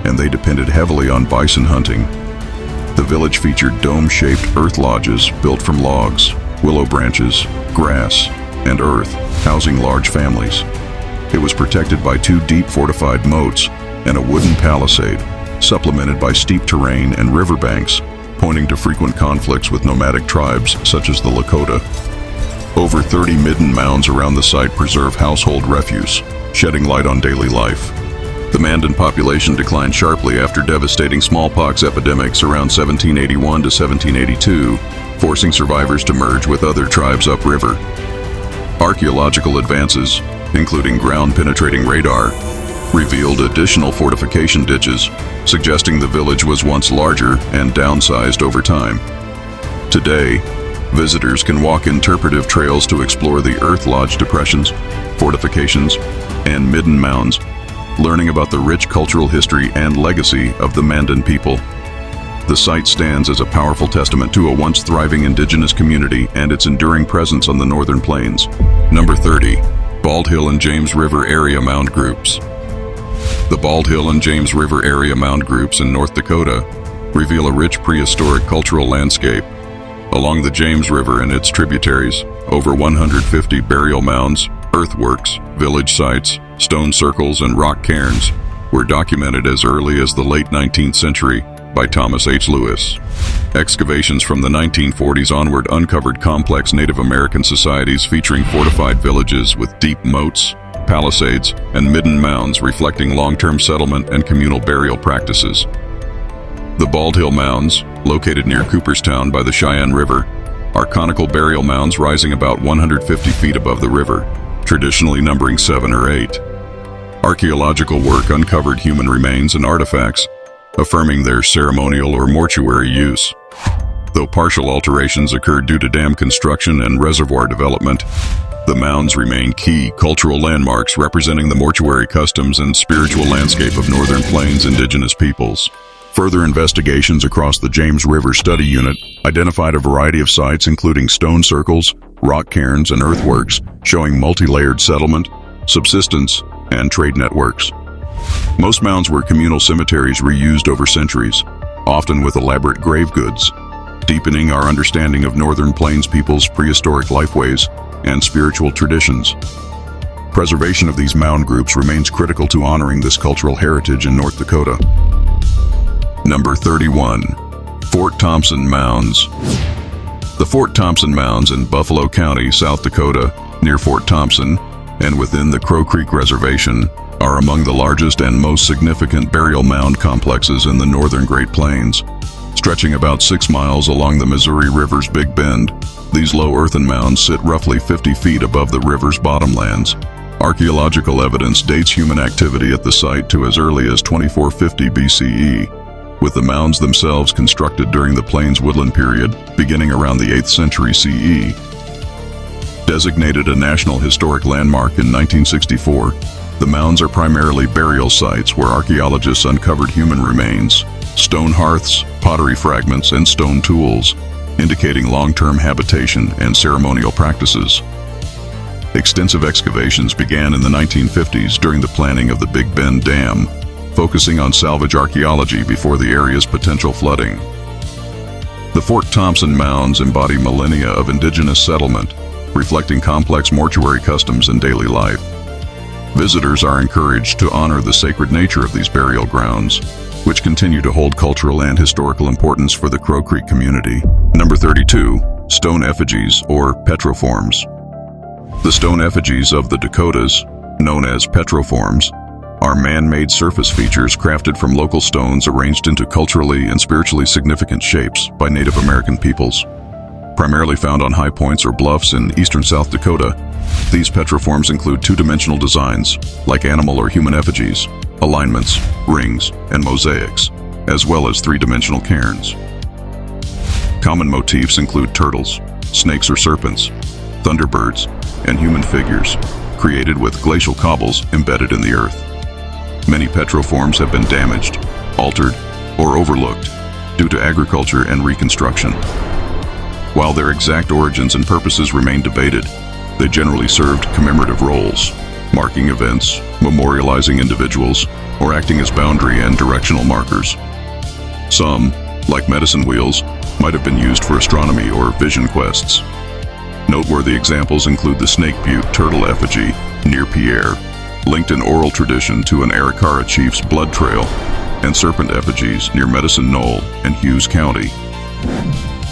and they depended heavily on bison hunting. The village featured dome-shaped earth lodges built from logs, willow branches, grass, and earth, housing large families. It was protected by 2 deep fortified moats and a wooden palisade, supplemented by steep terrain and riverbanks, pointing to frequent conflicts with nomadic tribes such as the Lakota. Over 30 midden mounds around the site preserve household refuse, shedding light on daily life. The Mandan population declined sharply after devastating smallpox epidemics around 1781 to 1782, forcing survivors to merge with other tribes upriver. Archaeological advances, including ground-penetrating radar, revealed additional fortification ditches, suggesting the village was once larger and downsized over time. Today, visitors can walk interpretive trails to explore the earth lodge depressions, fortifications, and midden mounds, learning about the rich cultural history and legacy of the Mandan people. The site stands as a powerful testament to a once thriving indigenous community and its enduring presence on the Northern Plains. Number 30, Bald Hill and James River Area Mound Groups. The Bald Hill and James River Area Mound Groups in North Dakota reveal a rich prehistoric cultural landscape. Along the James River and its tributaries, over 150 burial mounds, earthworks, village sites, stone circles, and rock cairns were documented as early as the late 19th century by Thomas H. Lewis. Excavations from the 1940s onward uncovered complex Native American societies featuring fortified villages with deep moats, palisades, and midden mounds reflecting long-term settlement and communal burial practices. The Bald Hill Mounds, located near Cooperstown by the Cheyenne River, are conical burial mounds rising about 150 feet above the river, traditionally numbering 7 or 8. Archaeological work uncovered human remains and artifacts, affirming their ceremonial or mortuary use. Though partial alterations occurred due to dam construction and reservoir development, the mounds remain key cultural landmarks representing the mortuary customs and spiritual landscape of Northern Plains indigenous peoples. Further investigations across the James River Study Unit identified a variety of sites including stone circles, rock cairns, and earthworks, showing multi-layered settlement, subsistence, and trade networks. Most mounds were communal cemeteries reused over centuries, often with elaborate grave goods, deepening our understanding of Northern Plains peoples' prehistoric lifeways and spiritual traditions. Preservation of these mound groups remains critical to honoring this cultural heritage in North Dakota. Number 31. Fort Thompson Mounds. The Fort Thompson Mounds in Buffalo County, South Dakota, near Fort Thompson, and within the Crow Creek Reservation, are among the largest and most significant burial mound complexes in the northern Great Plains. Stretching about 6 miles along the Missouri River's Big Bend, these low earthen mounds sit roughly 50 feet above the river's bottomlands. Archaeological evidence dates human activity at the site to as early as 2450 BCE, with the mounds themselves constructed during the Plains Woodland period, beginning around the 8th century CE. Designated a National Historic Landmark in 1964, the mounds are primarily burial sites where archaeologists uncovered human remains, stone hearths, pottery fragments, and stone tools, indicating long-term habitation and ceremonial practices. Extensive excavations began in the 1950s during the planning of the Big Bend Dam, focusing on salvage archaeology before the area's potential flooding. The Fort Thompson Mounds embody millennia of indigenous settlement, reflecting complex mortuary customs and daily life. Visitors are encouraged to honor the sacred nature of these burial grounds, which continue to hold cultural and historical importance for the Crow Creek community. Number 32. Stone effigies, or petroforms. The stone effigies of the Dakotas, known as petroforms, are man-made surface features crafted from local stones arranged into culturally and spiritually significant shapes by Native American peoples. Primarily found on high points or bluffs in eastern South Dakota, these petroforms include two-dimensional designs, like animal or human effigies, alignments, rings, and mosaics, as well as three-dimensional cairns. Common motifs include turtles, snakes or serpents, thunderbirds, and human figures, created with glacial cobbles embedded in the earth. Many petroforms have been damaged, altered, or overlooked due to agriculture and reconstruction. While their exact origins and purposes remain debated, they generally served commemorative roles, marking events, memorializing individuals, or acting as boundary and directional markers. Some, like medicine wheels, might have been used for astronomy or vision quests. Noteworthy examples include the Snake Butte turtle effigy near Pierre, linked in oral tradition to an Arikara chief's blood trail, and serpent effigies near Medicine Knoll and Hughes County.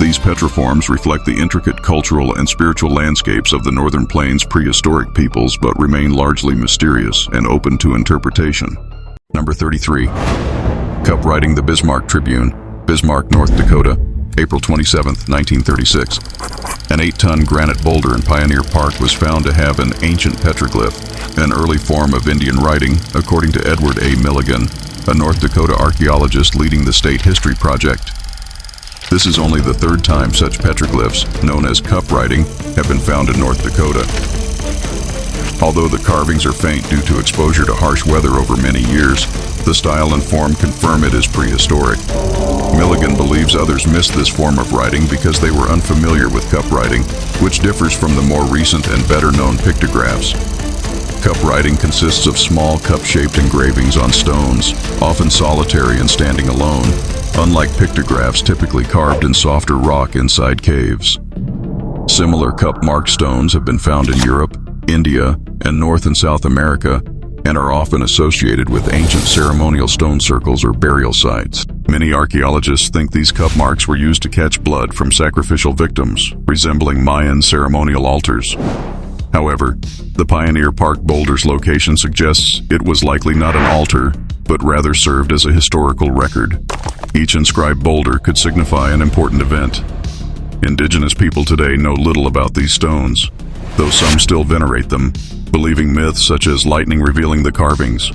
These petroforms reflect the intricate cultural and spiritual landscapes of the Northern Plains prehistoric peoples, but remain largely mysterious and open to interpretation. Number 33. Cup Riding the Bismarck Tribune, Bismarck, North Dakota, April 27, 1936. An 8-ton granite boulder in Pioneer Park was found to have an ancient petroglyph, an early form of Indian writing, according to Edward A. Milligan, a North Dakota archaeologist leading the State History Project. This is only the 3rd time such petroglyphs, known as cup writing, have been found in North Dakota. Although the carvings are faint due to exposure to harsh weather over many years, the style and form confirm it is prehistoric. Milligan believes others missed this form of writing because they were unfamiliar with cup writing, which differs from the more recent and better-known pictographs. Cup writing consists of small cup-shaped engravings on stones, often solitary and standing alone, unlike pictographs typically carved in softer rock inside caves. Similar cup-marked stones have been found in Europe, India, and North and South America, and are often associated with ancient ceremonial stone circles or burial sites. Many archaeologists think these cup marks were used to catch blood from sacrificial victims, resembling Mayan ceremonial altars. However, the Pioneer Park Boulders location suggests it was likely not an altar, but rather served as a historical record. Each inscribed boulder could signify an important event. Indigenous people today know little about these stones, though some still venerate them, believing myths such as lightning revealing the carvings.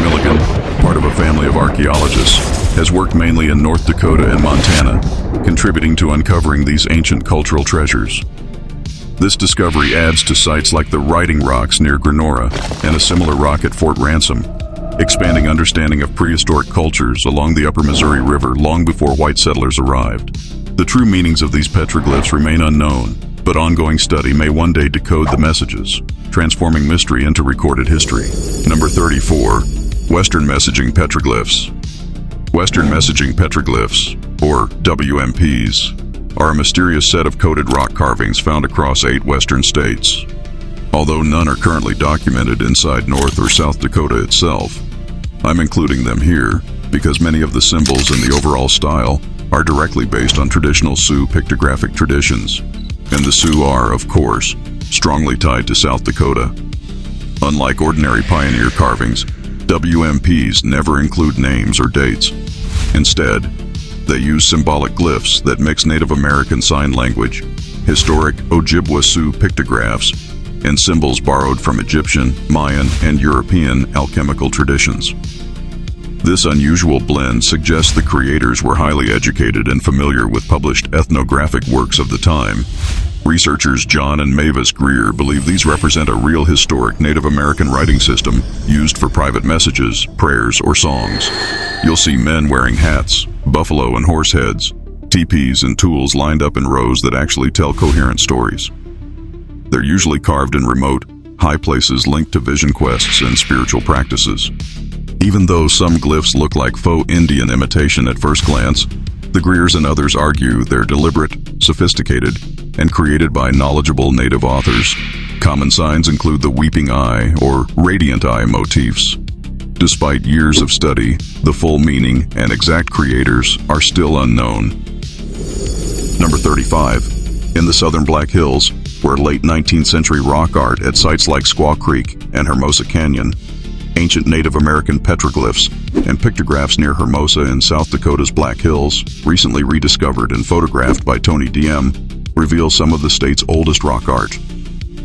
Milligan, part of a family of archaeologists, has worked mainly in North Dakota and Montana, contributing to uncovering these ancient cultural treasures. This discovery adds to sites like the Writing Rocks near Granora and a similar rock at Fort Ransom, expanding understanding of prehistoric cultures along the upper Missouri River long before white settlers arrived. The true meanings of these petroglyphs remain unknown, but ongoing study may one day decode the messages, transforming mystery into recorded history. Number 34. Western Messaging Petroglyphs. Western Messaging Petroglyphs, or WMPs, are a mysterious set of coded rock carvings found across 8 western states. Although none are currently documented inside North or South Dakota itself, I'm including them here because many of the symbols and the overall style are directly based on traditional Sioux pictographic traditions, and the Sioux are, of course, strongly tied to South Dakota. Unlike ordinary pioneer carvings, WMPs never include names or dates. Instead, they use symbolic glyphs that mix Native American Sign Language, historic Ojibwa Sioux pictographs, and symbols borrowed from Egyptian, Mayan, and European alchemical traditions. This unusual blend suggests the creators were highly educated and familiar with published ethnographic works of the time. Researchers John and Mavis Greer believe these represent a real historic Native American writing system used for private messages, prayers, or songs. You'll see men wearing hats, buffalo and horse heads, teepees, and tools lined up in rows that actually tell coherent stories. They're usually carved in remote, high places linked to vision quests and spiritual practices. Even though some glyphs look like faux Indian imitation at first glance, the Greers and others argue they're deliberate, sophisticated, and created by knowledgeable native authors. Common signs include the weeping eye or radiant eye motifs. Despite years of study, the full meaning and exact creators are still unknown. Number 35. In the southern Black Hills, where late 19th century rock art at sites like Squaw Creek and Hermosa Canyon, ancient Native American petroglyphs and pictographs near Hermosa in South Dakota's Black Hills, recently rediscovered and photographed by Tony Diem, reveal some of the state's oldest rock art.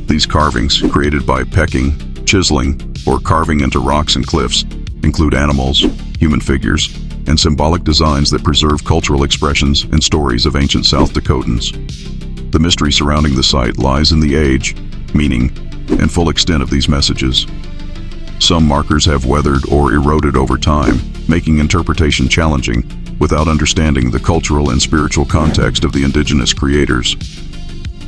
These carvings, created by pecking, chiseling, or carving into rocks and cliffs, include animals, human figures, and symbolic designs that preserve cultural expressions and stories of ancient South Dakotans. The mystery surrounding the site lies in the age, meaning, and full extent of these messages. Some markers have weathered or eroded over time, making interpretation challenging without understanding the cultural and spiritual context of the indigenous creators.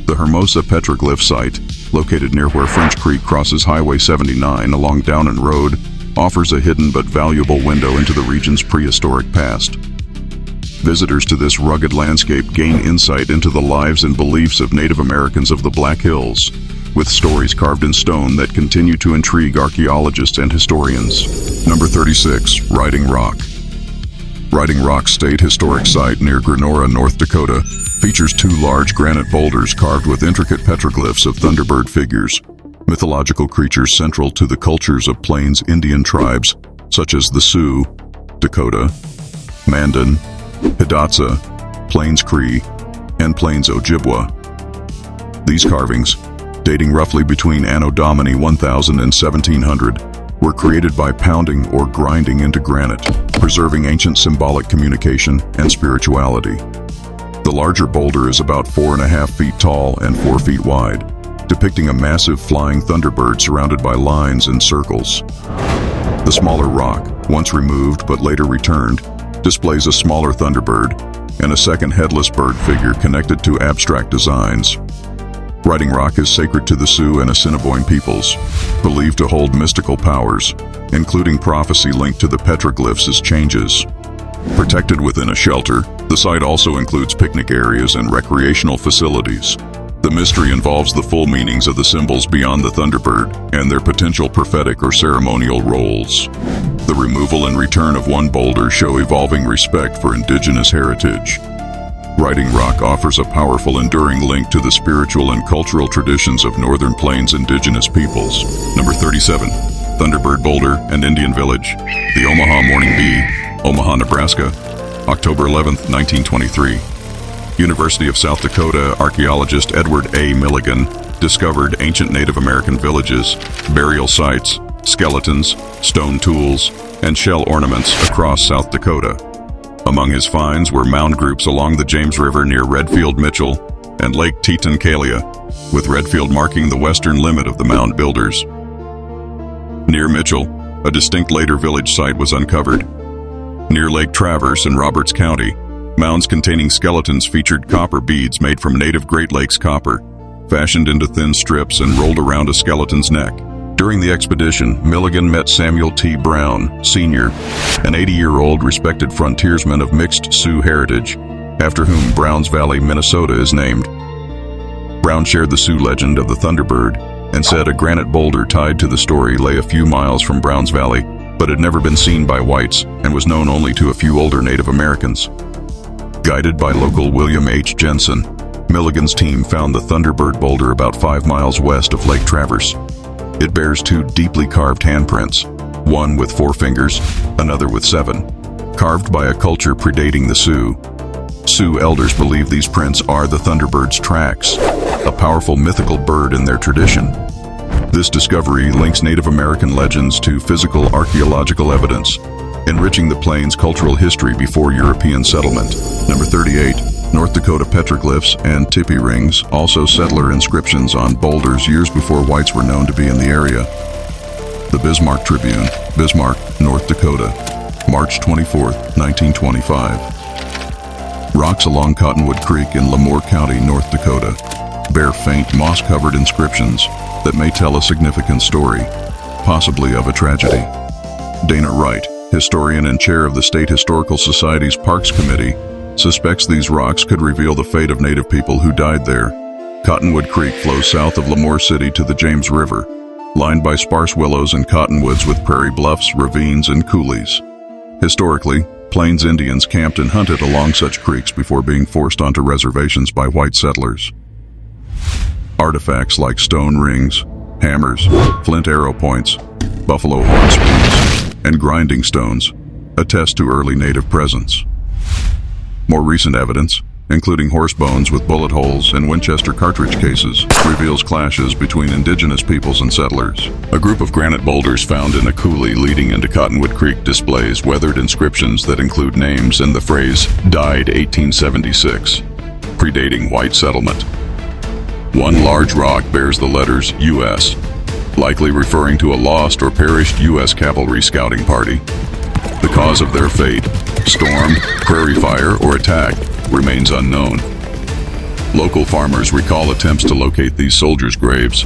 The Hermosa petroglyph site, located near where French Creek crosses Highway 79 along Downen Road, offers a hidden but valuable window into the region's prehistoric past. Visitors to this rugged landscape gain insight into the lives and beliefs of Native Americans of the Black Hills, with stories carved in stone that continue to intrigue archaeologists and historians. Number 36. Writing Rock. Writing Rock State Historic Site near Granora, North Dakota, features 2 large granite boulders carved with intricate petroglyphs of Thunderbird figures, mythological creatures central to the cultures of Plains Indian tribes such as the Sioux, Dakota, Mandan, Hidatsa, Plains Cree, and Plains Ojibwa. These carvings, dating roughly between Anno Domini 1000 and 1700, were created by pounding or grinding into granite, preserving ancient symbolic communication and spirituality. The larger boulder is about 4.5 feet tall and 4 feet wide, depicting a massive flying thunderbird surrounded by lines and circles. The smaller rock, once removed but later returned, displays a smaller thunderbird and a second headless bird figure connected to abstract designs. Writing Rock is sacred to the Sioux and Assiniboine peoples, believed to hold mystical powers, including prophecy linked to the petroglyphs' changes. Protected within a shelter, the site also includes picnic areas and recreational facilities. The mystery involves the full meanings of the symbols beyond the Thunderbird and their potential prophetic or ceremonial roles. The removal and return of one boulder show evolving respect for indigenous heritage. Writing Rock offers a powerful, enduring link to the spiritual and cultural traditions of Northern Plains indigenous peoples. Number 37. Thunderbird Boulder and Indian Village. The Omaha Morning Bee, Omaha, Nebraska, October 11, 1923. University of South Dakota archaeologist Edward A. Milligan discovered ancient Native American villages, burial sites, skeletons, stone tools, and shell ornaments across South Dakota. Among his finds were mound groups along the James River near Redfield, Mitchell, and Lake Teton-Kalia, with Redfield marking the western limit of the mound builders. Near Mitchell, a distinct later village site was uncovered. Near Lake Traverse in Roberts County, mounds containing skeletons featured copper beads made from native Great Lakes copper, fashioned into thin strips and rolled around a skeleton's neck. During the expedition, Milligan met Samuel T. Brown, Sr., an 80-year-old respected frontiersman of mixed Sioux heritage, after whom Browns Valley, Minnesota is named. Brown shared the Sioux legend of the Thunderbird and said a granite boulder tied to the story lay a few miles from Browns Valley, but had never been seen by whites and was known only to a few older Native Americans. Guided by local William H. Jensen, Milligan's team found the Thunderbird boulder about 5 miles west of Lake Traverse. It bears 2 deeply carved handprints, one with 4 fingers, another with 7, carved by a culture predating the Sioux. Sioux elders believe these prints are the Thunderbird's tracks, a powerful mythical bird in their tradition. This discovery links Native American legends to physical archaeological evidence, enriching the plains' cultural history before European settlement. Number 38. North Dakota petroglyphs and tipi rings, also settler inscriptions on boulders years before whites were known to be in the area. The Bismarck Tribune, Bismarck, North Dakota, March 24, 1925. Rocks along Cottonwood Creek in Lemoore County, North Dakota, bear faint moss-covered inscriptions that may tell a significant story, possibly of a tragedy. Dana Wright, historian and chair of the State Historical Society's Parks Committee, suspects these rocks could reveal the fate of Native people who died there. Cottonwood Creek flows south of Lemoore City to the James River, lined by sparse willows and cottonwoods with prairie bluffs, ravines, and coulees. Historically, Plains Indians camped and hunted along such creeks before being forced onto reservations by white settlers. Artifacts like stone rings, hammers, flint arrow points, buffalo horn spoons, and grinding stones attest to early Native presence. More recent evidence, including horse bones with bullet holes and Winchester cartridge cases, reveals clashes between indigenous peoples and settlers. A group of granite boulders found in a coulee leading into Cottonwood Creek displays weathered inscriptions that include names and the phrase, "Died 1876," predating white settlement. One large rock bears the letters U.S., likely referring to a lost or perished U.S. cavalry scouting party. The cause of their fate, storm, prairie fire, or attack, remains unknown. Local farmers recall attempts to locate these soldiers' graves,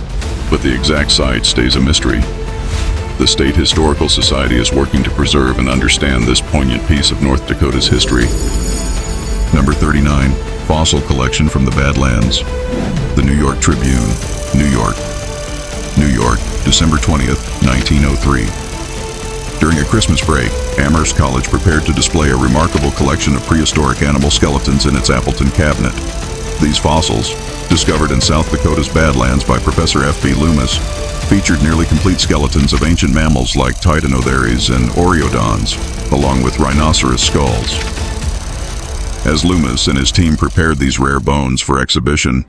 but the exact site stays a mystery. The State Historical Society is working to preserve and understand this poignant piece of North Dakota's history. Number 39. Fossil collection from the Badlands. The New York Tribune, New York. New York, December 20th, 1903. During a Christmas break, Amherst College prepared to display a remarkable collection of prehistoric animal skeletons in its Appleton cabinet. These fossils, discovered in South Dakota's Badlands by Professor F.B. Loomis, featured nearly complete skeletons of ancient mammals like Titanotheres and Oreodons, along with rhinoceros skulls. As Loomis and his team prepared these rare bones for exhibition,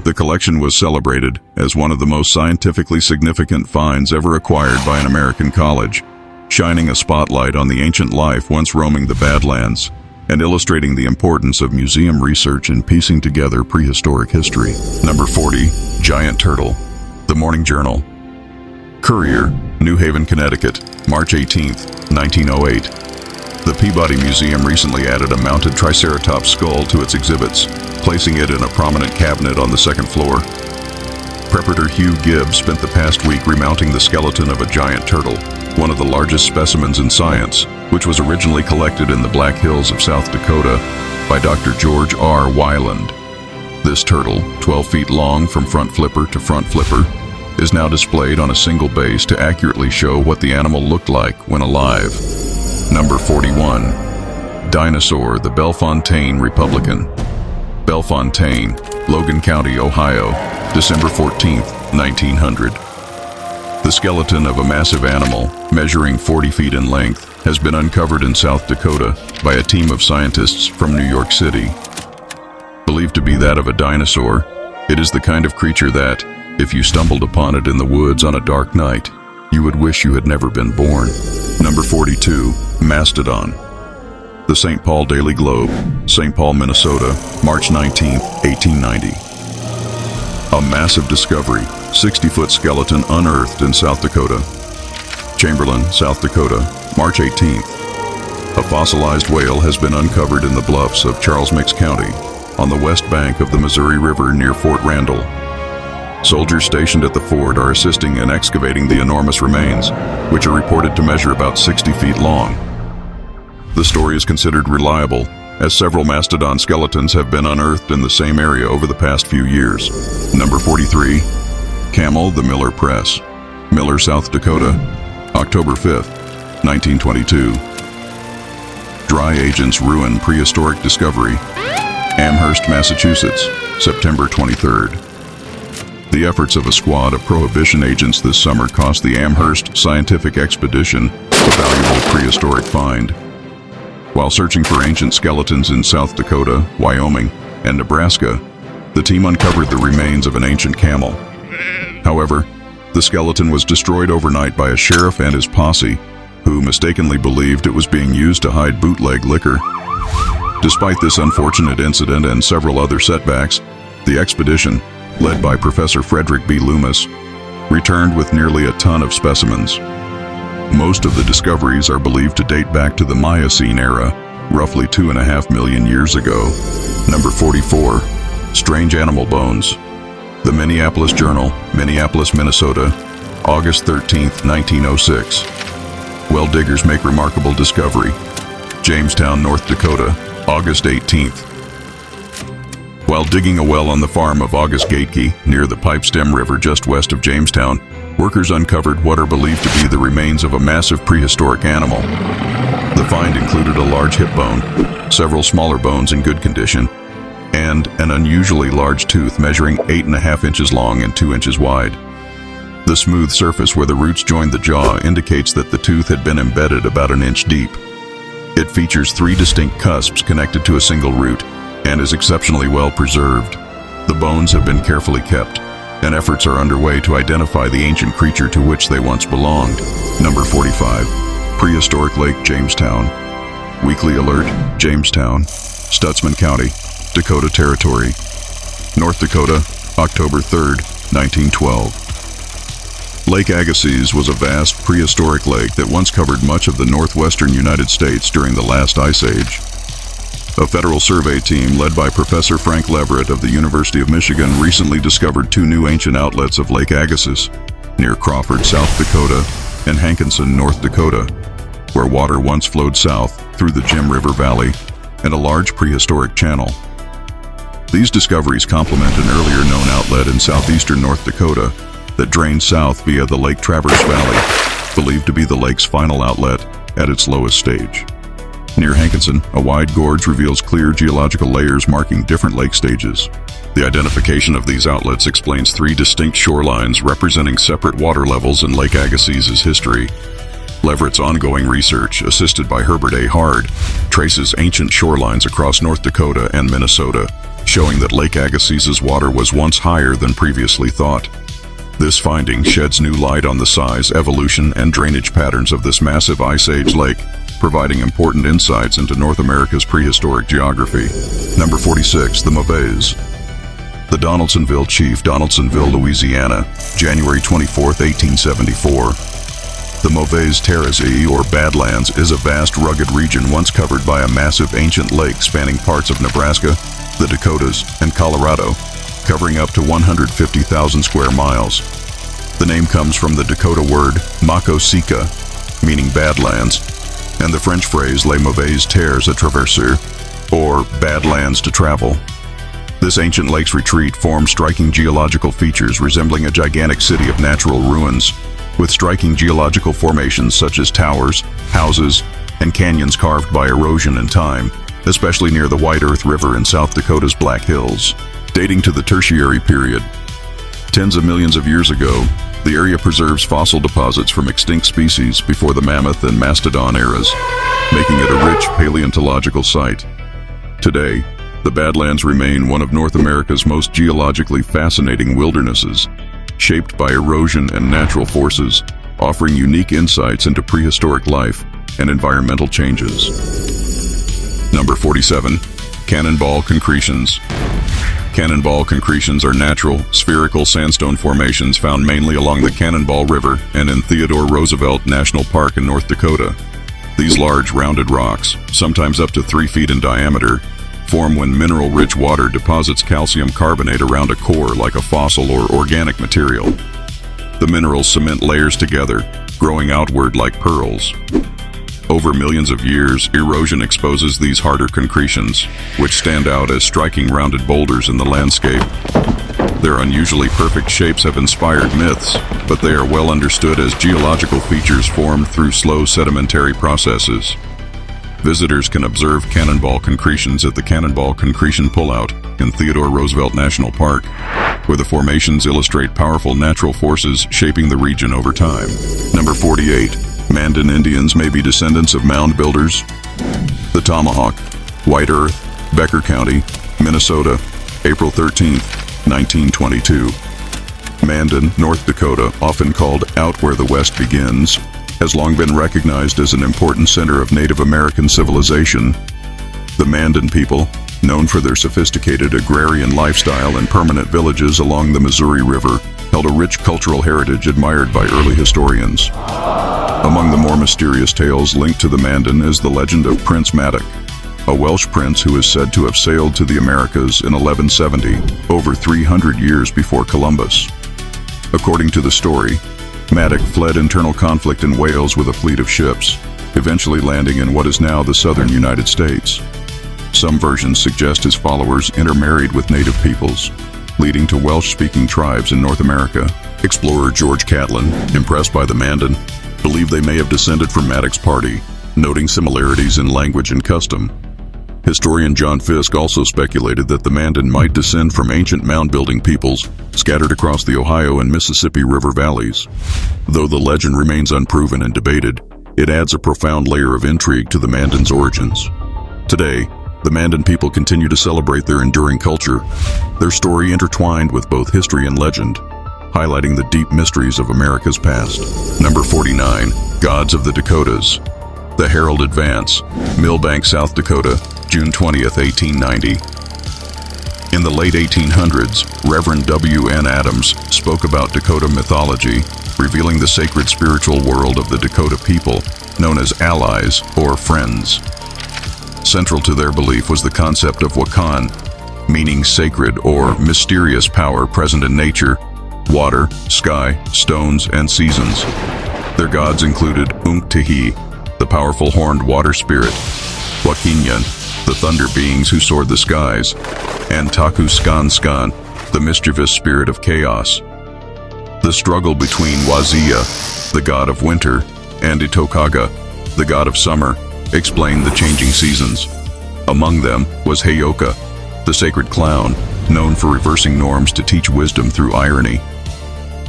the collection was celebrated as one of the most scientifically significant finds ever acquired by an American college, shining a spotlight on the ancient life once roaming the Badlands and illustrating the importance of museum research in piecing together prehistoric history. Number 40. Giant Turtle. The Morning Journal. Courier, New Haven, Connecticut, March 18, 1908. The Peabody Museum recently added a mounted Triceratops skull to its exhibits, placing it in a prominent cabinet on the second floor. Preparator Hugh Gibbs spent the past week remounting the skeleton of a giant turtle, one of the largest specimens in science, which was originally collected in the Black Hills of South Dakota by Dr. George R. Weiland. This turtle, 12 feet long from front flipper to front flipper, is now displayed on a single base to accurately show what the animal looked like when alive. Number 41. Dinosaur, the Bellefontaine Republican. Bellefontaine, Logan County, Ohio, December 14, 1900. The skeleton of a massive animal, measuring 40 feet in length, has been uncovered in South Dakota by a team of scientists from New York City. Believed to be that of a dinosaur, it is the kind of creature that, if you stumbled upon it in the woods on a dark night, you would wish you had never been born. Number 42. Mastodon. The St. Paul Daily Globe, St. Paul, Minnesota, March 19, 1890. A massive discovery, 60-foot skeleton unearthed in South Dakota. Chamberlain, South Dakota, March 18th. A fossilized whale has been uncovered in the bluffs of Charles Mix County, on the west bank of the Missouri River near Fort Randall. Soldiers stationed at the fort are assisting in excavating the enormous remains, which are reported to measure about 60 feet long. The story is considered reliable, as several mastodon skeletons have been unearthed in the same area over the past few years. Number 43. Camel, the Miller Press. Miller, South Dakota, October 5th, 1922. Dry agents ruin prehistoric discovery. Amherst, Massachusetts, September 23rd. The efforts of a squad of prohibition agents this summer cost the Amherst Scientific Expedition a valuable prehistoric find. While searching for ancient skeletons in South Dakota, Wyoming, and Nebraska, the team uncovered the remains of an ancient camel. However, the skeleton was destroyed overnight by a sheriff and his posse, who mistakenly believed it was being used to hide bootleg liquor. Despite this unfortunate incident and several other setbacks, the expedition, led by Professor Frederick B. Loomis, returned with nearly a ton of specimens. Most of the discoveries are believed to date back to the Miocene era, roughly 2.5 million years ago. Number 44. Strange animal bones. The Minneapolis Journal, Minneapolis, Minnesota, August 13, 1906. Well diggers make remarkable discovery. Jamestown, North Dakota, August 18th. While digging a well on the farm of August Gateke, near the Pipestem River just west of Jamestown, workers uncovered what are believed to be the remains of a massive prehistoric animal. The find included a large hip bone, several smaller bones in good condition, and an unusually large tooth measuring 8.5 inches long and 2 inches wide. The smooth surface where the roots joined the jaw indicates that the tooth had been embedded about an inch deep. It features 3 distinct cusps connected to a single root, and is exceptionally well preserved. The bones have been carefully kept, and efforts are underway to identify the ancient creature to which they once belonged. Number 45. Prehistoric Lake, Jamestown. Weekly Alert, Jamestown, Stutsman County, Dakota Territory, North Dakota, October 3rd, 1912. Lake Agassiz was a vast prehistoric lake that once covered much of the northwestern United States during the last ice age. A federal survey team led by Professor Frank Leverett of the University of Michigan recently discovered 2 new ancient outlets of Lake Agassiz, near Crawford, South Dakota, and Hankinson, North Dakota, where water once flowed south through the Jim River Valley and a large prehistoric channel. These discoveries complement an earlier known outlet in southeastern North Dakota that drains south via the Lake Traverse Valley, believed to be the lake's final outlet at its lowest stage. Near Hankinson, a wide gorge reveals clear geological layers marking different lake stages. The identification of these outlets explains 3 distinct shorelines representing separate water levels in Lake Agassiz's history. Leverett's ongoing research, assisted by Herbert A. Hard, traces ancient shorelines across North Dakota and Minnesota, showing that Lake Agassiz's water was once higher than previously thought. This finding sheds new light on the size, evolution, and drainage patterns of this massive Ice Age lake, providing important insights into North America's prehistoric geography. Number 46. The Mauvais. The Donaldsonville Chief, Donaldsonville, Louisiana, January 24, 1874. The Mauvais Terrace, or Badlands, is a vast, rugged region once covered by a massive ancient lake spanning parts of Nebraska, the Dakotas, and Colorado, covering up to 150,000 square miles. The name comes from the Dakota word Makosika, meaning badlands, and the French phrase Les mauvaises terres à traverser, or badlands to travel. This ancient lake's retreat formed striking geological features resembling a gigantic city of natural ruins, with striking geological formations such as towers, houses, and canyons carved by erosion and time, especially near the White Earth River in South Dakota's Black Hills. Dating to the Tertiary period, tens of millions of years ago, the area preserves fossil deposits from extinct species before the Mammoth and Mastodon eras, making it a rich paleontological site. Today, the Badlands remain one of North America's most geologically fascinating wildernesses, shaped by erosion and natural forces, offering unique insights into prehistoric life and environmental changes. Number 47. Cannonball concretions. Cannonball concretions are natural, spherical sandstone formations found mainly along the Cannonball River and in Theodore Roosevelt National Park in North Dakota. These large, rounded rocks, sometimes up to 3 feet in diameter, form when mineral-rich water deposits calcium carbonate around a core like a fossil or organic material. The minerals cement layers together, growing outward like pearls. Over millions of years, erosion exposes these harder concretions, which stand out as striking rounded boulders in the landscape. Their unusually perfect shapes have inspired myths, but they are well understood as geological features formed through slow sedimentary processes. Visitors can observe cannonball concretions at the Cannonball Concretion Pullout in Theodore Roosevelt National Park, where the formations illustrate powerful natural forces shaping the region over time. Number 48. Mandan Indians may be descendants of mound builders. The Tomahawk, White Earth, Becker County, Minnesota, April 13, 1922. Mandan, North Dakota, often called Out Where the West Begins, has long been recognized as an important center of Native American civilization. The Mandan people, known for their sophisticated agrarian lifestyle and permanent villages along the Missouri River, held a rich cultural heritage admired by early historians. Among the more mysterious tales linked to the Mandan is the legend of Prince Madoc, a Welsh prince who is said to have sailed to the Americas in 1170, over 300 years before Columbus. According to the story, Madoc fled internal conflict in Wales with a fleet of ships, eventually landing in what is now the southern United States. Some versions suggest his followers intermarried with native peoples, leading to Welsh-speaking tribes in North America. Explorer George Catlin, impressed by the Mandan, believed they may have descended from Madoc's party, noting similarities in language and custom. Historian John Fiske also speculated that the Mandan might descend from ancient mound-building peoples scattered across the Ohio and Mississippi River valleys. Though the legend remains unproven and debated, it adds a profound layer of intrigue to the Mandan's origins. Today, the Mandan people continue to celebrate their enduring culture, their story intertwined with both history and legend, highlighting the deep mysteries of America's past. Number 49. Gods of the Dakotas. The Herald Advance, Millbank, South Dakota, June 20th, 1890. In the late 1800s, Reverend W. N. Adams spoke about Dakota mythology, revealing the sacred spiritual world of the Dakota people, known as allies or friends. Central to their belief was the concept of Wakan, meaning sacred or mysterious power present in nature, water, sky, stones, and seasons. Their gods included Unktihi, the powerful horned water spirit, Wakinyan, the thunder beings who soared the skies, and Takuskan, the mischievous spirit of chaos. The struggle between Wazia, the god of winter, and Itokaga, the god of summer, explained the changing seasons. Among them was Heyoka, the sacred clown, known for reversing norms to teach wisdom through irony.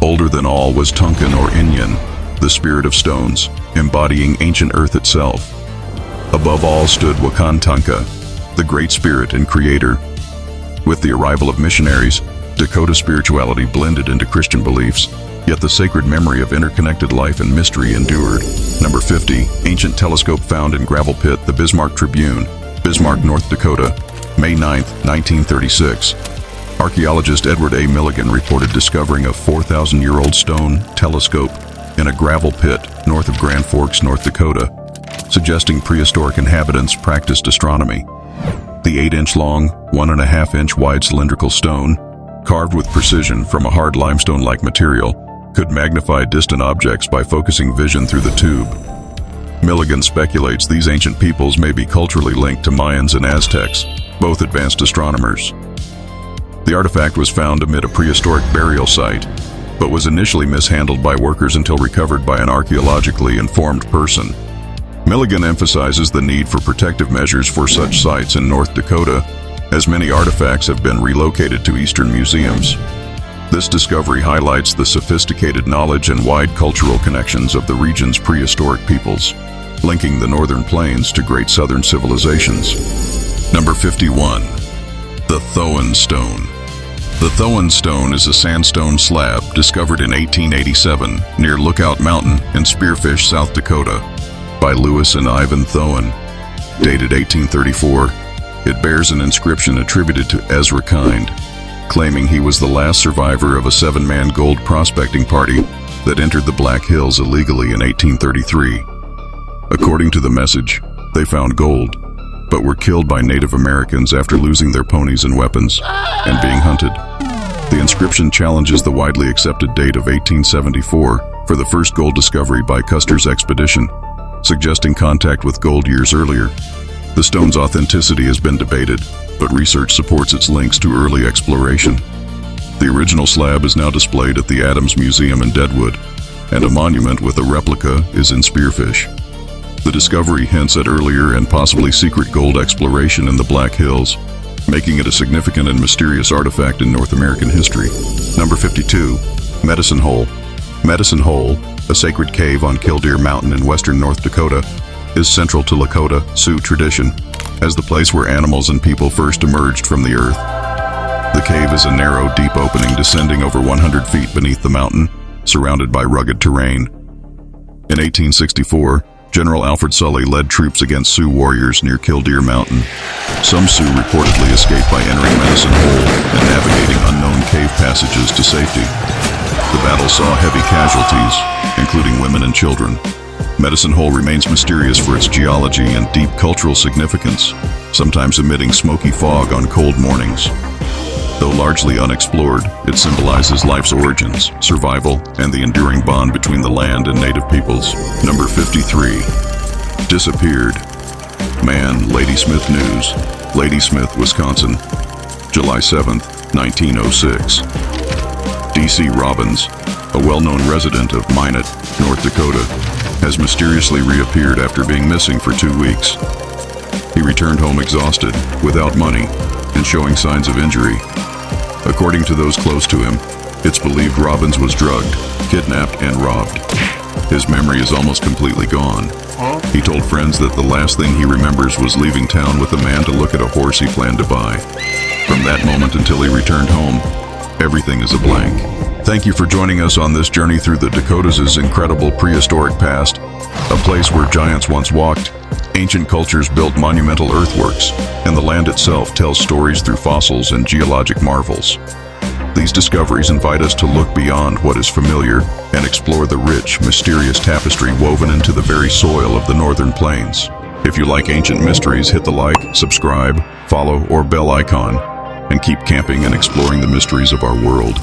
Older than all was Tunkan or Inyan, the spirit of stones, embodying ancient earth itself. Above all stood Wakantanka, the great spirit and creator. With the arrival of missionaries, Dakota spirituality blended into Christian beliefs, yet the sacred memory of interconnected life and mystery endured. Number 50. Ancient telescope found in gravel pit, the Bismarck Tribune, Bismarck, North Dakota, May 9, 1936. Archaeologist Edward A. Milligan reported discovering a 4,000-year-old stone telescope in a gravel pit north of Grand Forks, North Dakota, suggesting prehistoric inhabitants practiced astronomy. The 8-inch long, 1.5-inch wide cylindrical stone, carved with precision from a hard limestone-like material, could magnify distant objects by focusing vision through the tube. Milligan speculates these ancient peoples may be culturally linked to Mayans and Aztecs, both advanced astronomers. The artifact was found amid a prehistoric burial site, but was initially mishandled by workers until recovered by an archaeologically informed person. Milligan emphasizes the need for protective measures for such sites in North Dakota, as many artifacts have been relocated to Eastern museums. This discovery highlights the sophisticated knowledge and wide cultural connections of the region's prehistoric peoples, linking the Northern Plains to great Southern civilizations. Number 51. The Thoen Stone. The Thoen Stone is a sandstone slab discovered in 1887 near Lookout Mountain in Spearfish, South Dakota, by Lewis and Ivan Thoen. Dated 1834, it bears an inscription attributed to Ezra Kind, claiming he was the last survivor of a 7-man gold prospecting party that entered the Black Hills illegally in 1833. According to the message, they found gold, but were killed by Native Americans after losing their ponies and weapons and being hunted. The inscription challenges the widely accepted date of 1874 for the first gold discovery by Custer's expedition, suggesting contact with gold years earlier. The stone's authenticity has been debated, but research supports its links to early exploration. The original slab is now displayed at the Adams Museum in Deadwood, and a monument with a replica is in Spearfish. The discovery hints at earlier and possibly secret gold exploration in the Black Hills, making it a significant and mysterious artifact in North American history. Number 52. Medicine Hole. Medicine Hole, a sacred cave on Killdeer Mountain in western North Dakota, is central to Lakota Sioux tradition as the place where animals and people first emerged from the earth. The cave is a narrow, deep opening descending over 100 feet beneath the mountain, surrounded by rugged terrain. In 1864, General Alfred Sully led troops against Sioux warriors near Killdeer Mountain. Some Sioux reportedly escaped by entering Medicine Hole and navigating unknown cave passages to safety. The battle saw heavy casualties, including women and children. Medicine Hole remains mysterious for its geology and deep cultural significance, sometimes emitting smoky fog on cold mornings. Though largely unexplored, it symbolizes life's origins, survival, and the enduring bond between the land and native peoples. Number 53. Disappeared. Man, Ladysmith News. Ladysmith, Wisconsin, July 7, 1906. D.C. Robbins, a well-known resident of Minot, North Dakota, has mysteriously reappeared after being missing for 2 weeks. He returned home exhausted, without money, and showing signs of injury. According to those close to him, it's believed Robbins was drugged, kidnapped, and robbed. His memory is almost completely gone. He told friends that the last thing he remembers was leaving town with a man to look at a horse he planned to buy. From that moment until he returned home, everything is a blank. Thank you for joining us on this journey through the Dakotas' incredible prehistoric past, a place where giants once walked, ancient cultures built monumental earthworks, and the land itself tells stories through fossils and geologic marvels. These discoveries invite us to look beyond what is familiar and explore the rich, mysterious tapestry woven into the very soil of the Northern Plains. If you like ancient mysteries, hit the like, subscribe, follow, or bell icon, and keep camping and exploring the mysteries of our world.